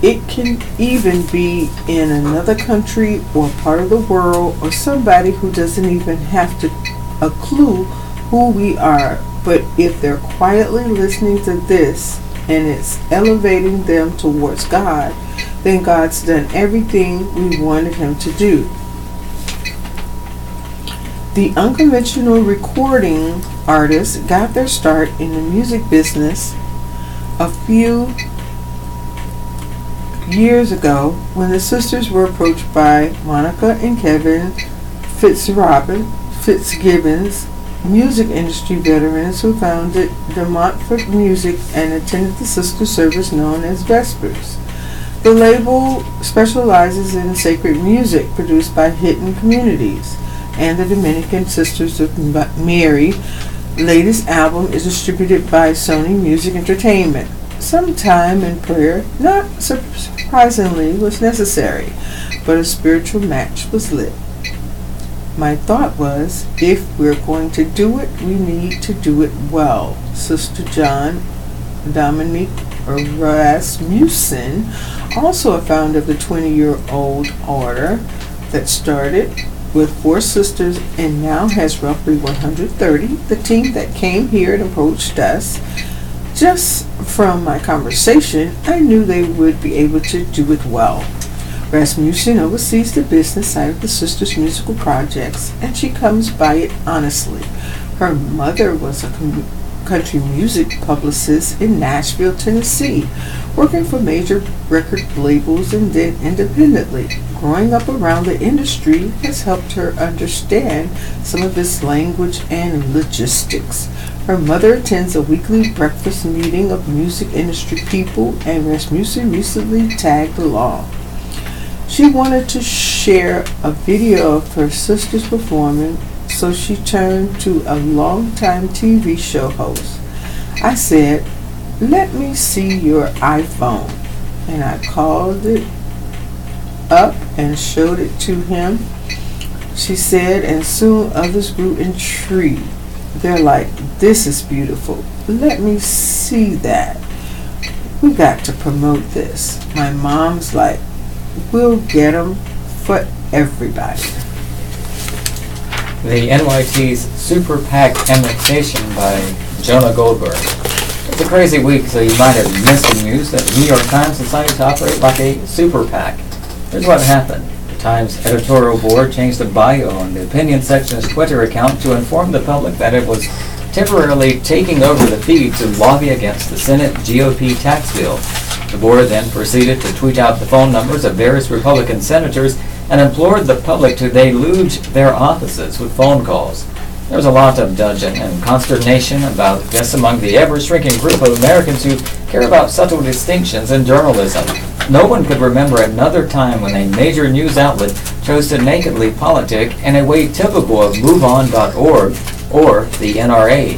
It can even be in another country or part of the world, or somebody who doesn't even have a clue who we are. But if they're quietly listening to this and it's elevating them towards God, then God's done everything we wanted him to do. The unconventional recording artists got their start in the music business a few years ago when the sisters were approached by Monica and Kevin Fitzgibbons, music industry veterans who founded the Montfort Music and attended the sister service known as Vespers. The label specializes in sacred music produced by hidden communities, and the Dominican Sisters of Mary latest album is distributed by Sony Music Entertainment. Some time in prayer, not surprisingly, was necessary, but a spiritual match was lit. My thought was, if we're going to do it, we need to do it well. Sister John Dominique Rasmussen, also a founder of the 20-year-old order that started with 4 sisters and now has roughly 130. The team that came here and approached us, just from my conversation, I knew they would be able to do it well. Rasmussen oversees the business side of the sisters' musical projects, and she comes by it honestly. Her mother was a country music publicist in Nashville, Tennessee, working for major record labels and then independently. Growing up around the industry has helped her understand some of its language and logistics. Her mother attends a weekly breakfast meeting of music industry people, and Rasmussen recently tagged along. She wanted to share a video of her sisters performing, so she turned to a longtime TV show host. I said, "Let me see your iPhone." And I called it up and showed it to him. She said, and soon others grew intrigued. They're like, "This is beautiful. Let me see that. We got to promote this." My mom's like, "We'll get them for everybody."
The NYT's Super PAC annexation by Jonah Goldberg. It's a crazy week, so you might have missed the news that the New York Times decided to operate like a super PAC. Here's what happened. The Times editorial board changed the bio on the opinion section's Twitter account to inform the public that it was temporarily taking over the feed to lobby against the Senate GOP tax bill. The board then proceeded to tweet out the phone numbers of various Republican senators and implored the public to deluge their offices with phone calls. There was a lot of dudgeon and consternation about this among the ever-shrinking group of Americans who care about subtle distinctions in journalism. No one could remember another time when a major news outlet chose to nakedly politic in a way typical of MoveOn.org or the NRA.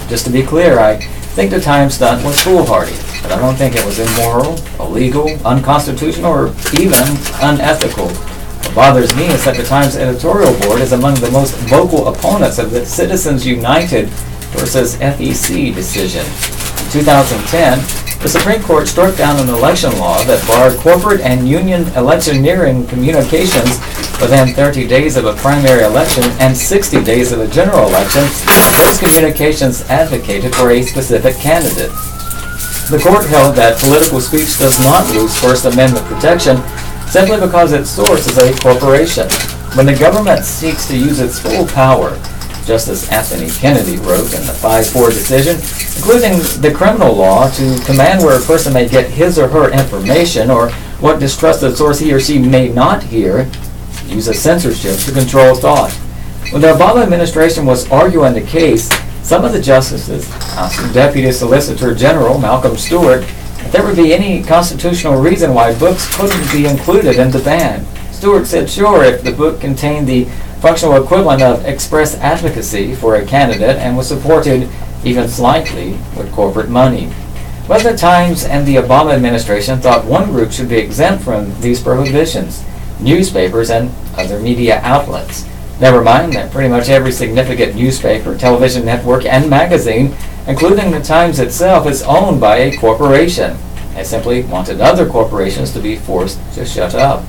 Just to be clear, I think the Times stunt was foolhardy, but I don't think it was immoral, illegal, unconstitutional, or even unethical. What bothers me is that the Times editorial board is among the most vocal opponents of the Citizens United versus FEC decision. In 2010, the Supreme Court struck down an election law that barred corporate and union electioneering communications within 30 days of a primary election and 60 days of a general election if those communications advocated for a specific candidate. The court held that political speech does not lose First Amendment protection simply because its source is a corporation. When the government seeks to use its full power, Justice Anthony Kennedy wrote in the 5-4 decision, including the criminal law to command where a person may get his or her information or what distrusted source he or she may not hear, uses censorship to control thought. When the Obama administration was arguing the case, some of the justices asked Deputy Solicitor General Malcolm Stewart if there would be any constitutional reason why books couldn't be included in the ban. Stewart said sure if the book contained the functional equivalent of express advocacy for a candidate and was supported even slightly with corporate money. But the Times and the Obama administration thought one group should be exempt from these prohibitions: newspapers and other media outlets. Never mind that pretty much every significant newspaper, television network, and magazine, including the Times itself, is owned by a corporation. They simply wanted other corporations to be forced to shut up.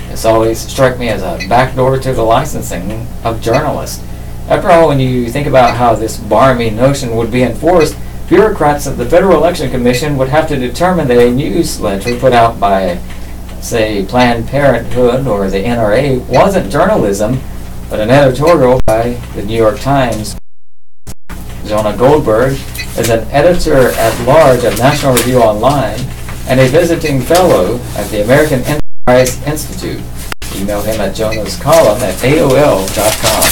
This always struck me as a backdoor to the licensing of journalists. After all, when you think about how this barmy notion would be enforced, bureaucrats of the Federal Election Commission would have to determine that a newsletter put out by, say, Planned Parenthood or the NRA wasn't journalism, but an editorial by the New York Times. Jonah Goldberg is an editor-at-large of National Review Online and a visiting fellow at the American Enterprise Institute. Email him at Jonah's column at AOL.com.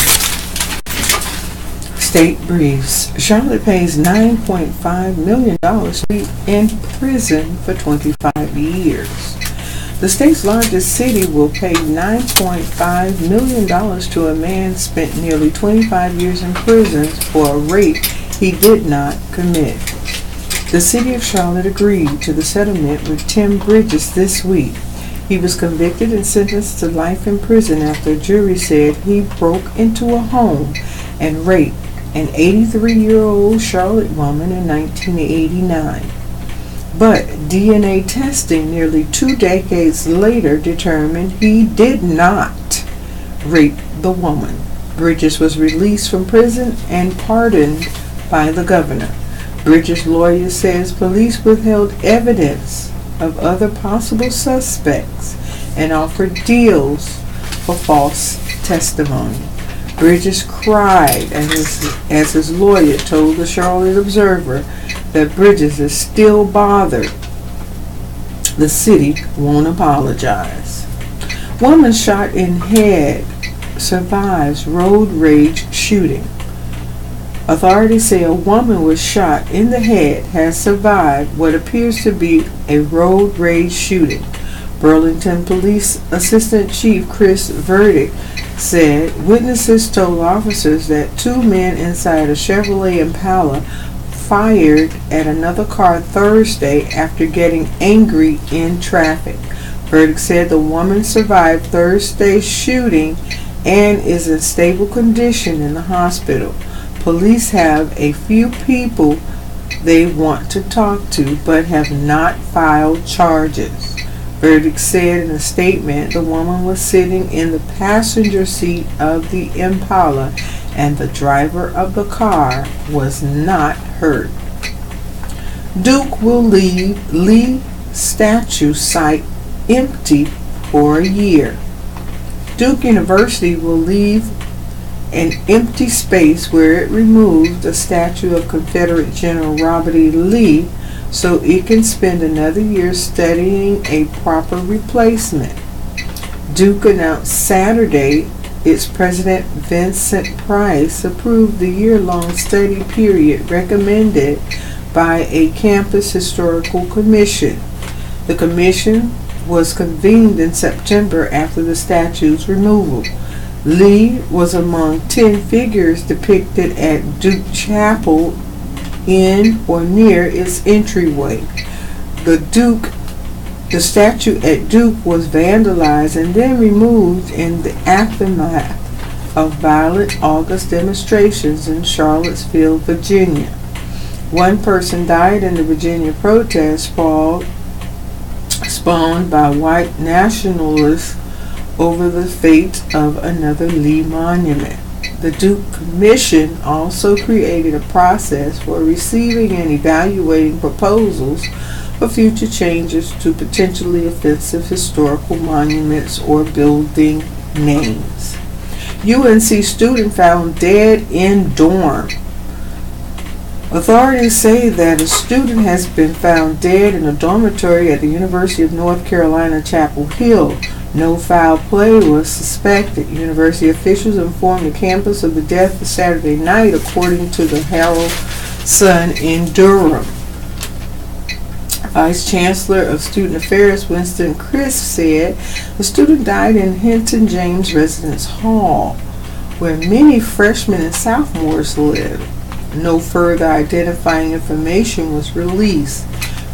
State briefs. Charlotte pays $9.5 million to be in prison for 25 years. The state's largest city will pay $9.5 million to a man spent nearly 25 years in prison for a rape he did not commit. The city of Charlotte agreed to the settlement with Tim Bridges this week. He was convicted and sentenced to life in prison after a jury said he broke into a home and raped an 83-year-old Charlotte woman in 1989. But DNA testing nearly 2 decades later determined he did not rape the woman. Bridges was released from prison and pardoned by the governor. Bridges' lawyer says police withheld evidence of other possible suspects and offered deals for false testimony. Bridges cried as his lawyer told the Charlotte Observer that Bridges is still bothered. The city won't apologize. Woman shot in head survives road rage shooting. Authorities say a woman was shot in the head has survived what appears to be a road rage shooting. Burlington Police Assistant Chief Chris Verdict said witnesses told officers that two men inside a Chevrolet Impala fired at another car Thursday after getting angry in traffic. Verdict said the woman survived Thursday's shooting and is in stable condition in the hospital. Police have a few people they want to talk to but have not filed charges. Verdict said in a statement the woman was sitting in the passenger seat of the Impala and the driver of the car was not hurt. Duke will leave Lee statue site empty for a year. Duke University will leave an empty space where it removed the statue of Confederate General Robert E. Lee so it can spend another year studying a proper replacement. Duke announced Saturday its president Vincent Price approved the year-long study period recommended by a campus historical commission. The commission was convened in September after the statue's removal. Lee was among 10 figures depicted at Duke Chapel in or near its entryway. The statue at Duke was vandalized and then removed in the aftermath of violent August demonstrations in Charlottesville, Virginia. One person died in the Virginia protest spawned by white nationalists over the fate of another Lee monument. The Duke Commission also created a process for receiving and evaluating proposals for future changes to potentially offensive historical monuments or building names. UNC student found dead in dorm. Authorities say that a student has been found dead in a dormitory at the University of North Carolina, Chapel Hill. No foul play was suspected. University officials informed the campus of the death Saturday night, according to the Herald Sun in Durham. Vice Chancellor of Student Affairs Winston Crisp said the student died in Hinton James Residence Hall, where many freshmen and sophomores live. No further identifying information was released.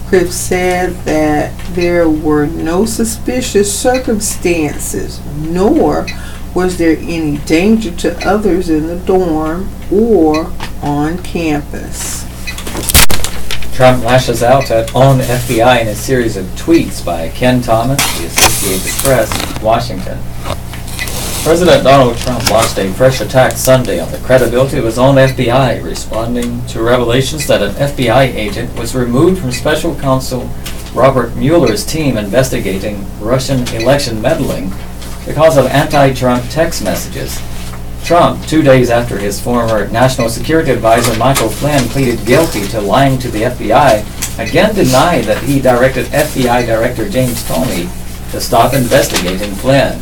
Crisp said that there were no suspicious circumstances, nor was there any danger to others in the dorm or on campus.
Trump lashes out at own FBI in a series of tweets by Ken Thomas, the Associated Press, Washington. President Donald Trump launched a fresh attack Sunday on the credibility of his own FBI, responding to revelations that an FBI agent was removed from special counsel Robert Mueller's team investigating Russian election meddling because of anti-Trump text messages. Trump, 2 days after his former National Security Advisor Michael Flynn pleaded guilty to lying to the FBI, again denied that he directed FBI Director James Comey to stop investigating Flynn.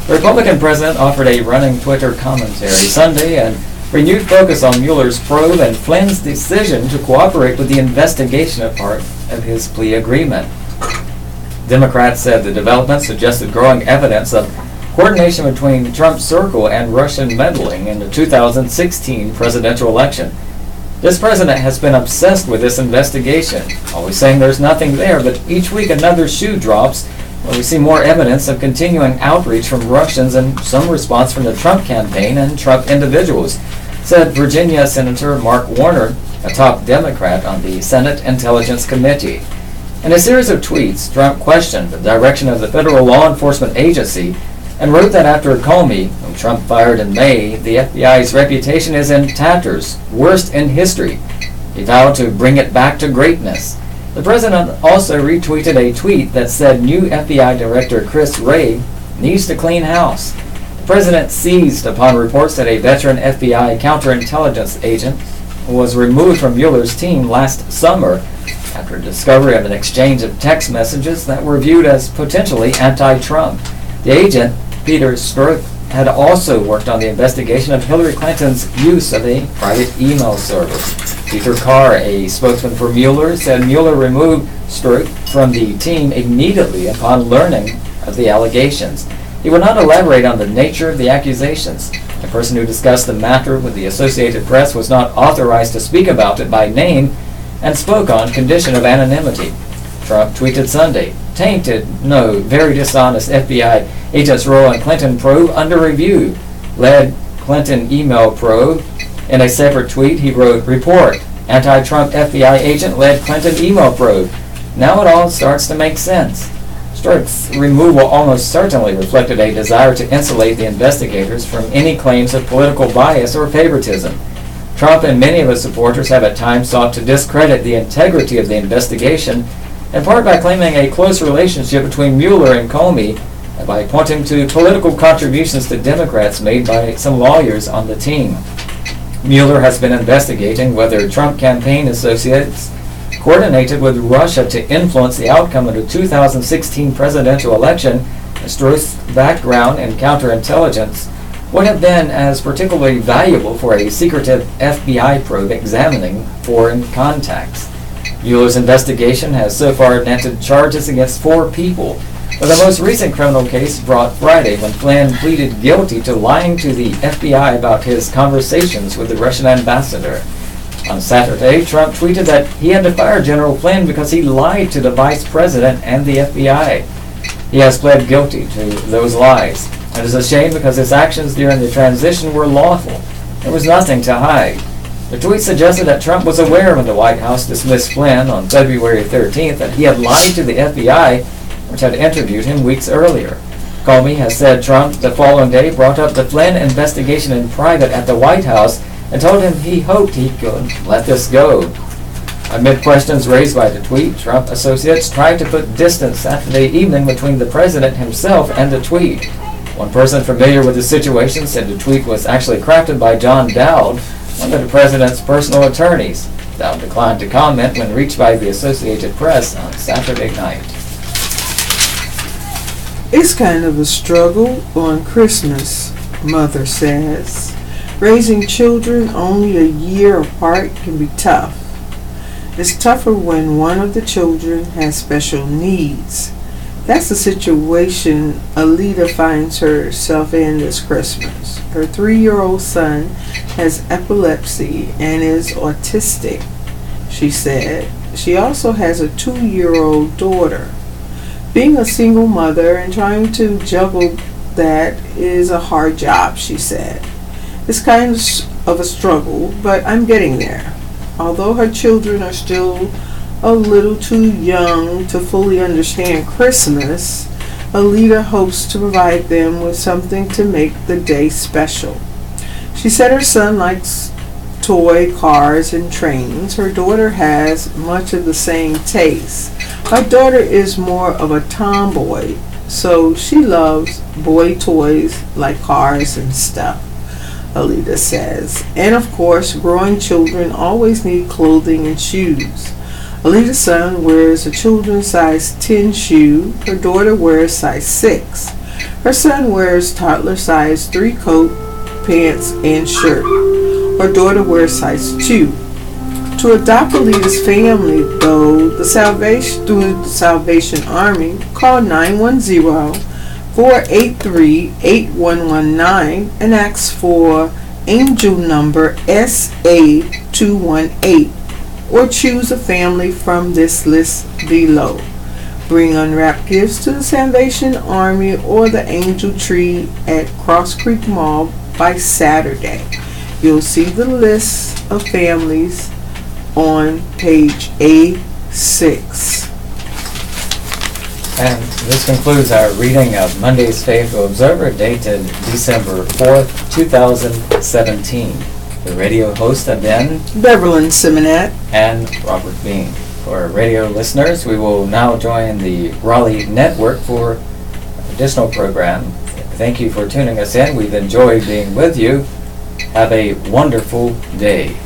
The Republican president offered a running Twitter commentary Sunday and renewed focus on Mueller's probe and Flynn's decision to cooperate with the investigation as part of his plea agreement. Democrats said the development suggested growing evidence of coordination between Trump's circle and Russian meddling in the 2016 presidential election. This president has been obsessed with this investigation, always saying there's nothing there, but each week another shoe drops where we see more evidence of continuing outreach from Russians and some response from the Trump campaign and Trump individuals, said Virginia Senator Mark Warner, a top Democrat on the Senate Intelligence Committee. In a series of tweets, Trump questioned the direction of the federal law enforcement agency and wrote that after Comey, whom Trump fired in May, the FBI's reputation is in tatters, worst in history. He vowed to bring it back to greatness. The president also retweeted a tweet that said new FBI Director Chris Wray needs to clean house. The president seized upon reports that a veteran FBI counterintelligence agent was removed from Mueller's team last summer after discovery of an exchange of text messages that were viewed as potentially anti-Trump. The agent, Peter Strzok, had also worked on the investigation of Hillary Clinton's use of a private email server. Peter Carr, a spokesman for Mueller, said Mueller removed Strzok from the team immediately upon learning of the allegations. He would not elaborate on the nature of the accusations. The person who discussed the matter with the Associated Press was not authorized to speak about it by name and spoke on condition of anonymity. Trump tweeted Sunday, "Tainted, no, very dishonest FBI agent's role in Clinton probe under review. Led Clinton email probe." In a separate tweet, he wrote, "Report, anti-Trump FBI agent led Clinton email probe. Now it all starts to make sense." Strzok's removal almost certainly reflected a desire to insulate the investigators from any claims of political bias or favoritism. Trump and many of his supporters have at times sought to discredit the integrity of the investigation, in part by claiming a close relationship between Mueller and Comey and by pointing to political contributions to Democrats made by some lawyers on the team. Mueller has been investigating whether Trump campaign associates coordinated with Russia to influence the outcome of the 2016 presidential election. Strzok's background in counterintelligence would have been as particularly valuable for a secretive FBI probe examining foreign contacts. Mueller's investigation has so far netted charges against 4 people, with the most recent criminal case brought Friday when Flynn pleaded guilty to lying to the FBI about his conversations with the Russian ambassador. On Saturday, Trump tweeted that he had to fire General Flynn because he lied to the vice president and the FBI. He has pled guilty to those lies. It is a shame because his actions during the transition were lawful. There was nothing to hide. The tweet suggested that Trump was aware when the White House dismissed Flynn on February 13th that he had lied to the FBI, which had interviewed him weeks earlier. Comey has said Trump, the following day, brought up the Flynn investigation in private at the White House and told him he hoped he could let this go. Amid questions raised by the tweet, Trump associates tried to put distance Saturday evening between the president himself and the tweet. One person familiar with the situation said the tweet was actually crafted by John Dowd, one of the president's personal attorneys. Dowd declined to comment when reached by the Associated Press on Saturday night.
It's kind of a struggle on Christmas, Mother says. Raising children only a year apart can be tough. It's tougher when one of the children has special needs. That's the situation Alita finds herself in this Christmas. Her 3-year-old son has epilepsy and is autistic, she said. She also has a 2-year-old daughter. Being a single mother and trying to juggle that is a hard job, she said. It's kind of a struggle, but I'm getting there. Although her children are still a little too young to fully understand Christmas, Alita hopes to provide them with something to make the day special. She said her son likes toy cars and trains. Her daughter has much of the same taste. My daughter is more of a tomboy, so she loves boy toys like cars and stuff, Alita says. And of course, growing children always need clothing and shoes. Alita's son wears a children's size 10 shoe. Her daughter wears size 6. Her son wears toddler size 3 coat, pants, and shirt. Her daughter wears size 2. To adopt Alita's family, though, through the Salvation Army, call 910-483-8119 and ask for angel number SA218, or choose a family from this list below. Bring unwrapped gifts to the Salvation Army or the Angel Tree at Cross Creek Mall by Saturday. You'll see the list of families on page A6.
And this concludes our reading of Monday's Fayetteville Observer, dated December 4th, 2017. The radio hosts have been
Beverlyn Simonette
and Robert Bean. For our radio listeners, we will now join the Raleigh Network for additional program. Thank you for tuning us in. We've enjoyed being with you. Have a wonderful day.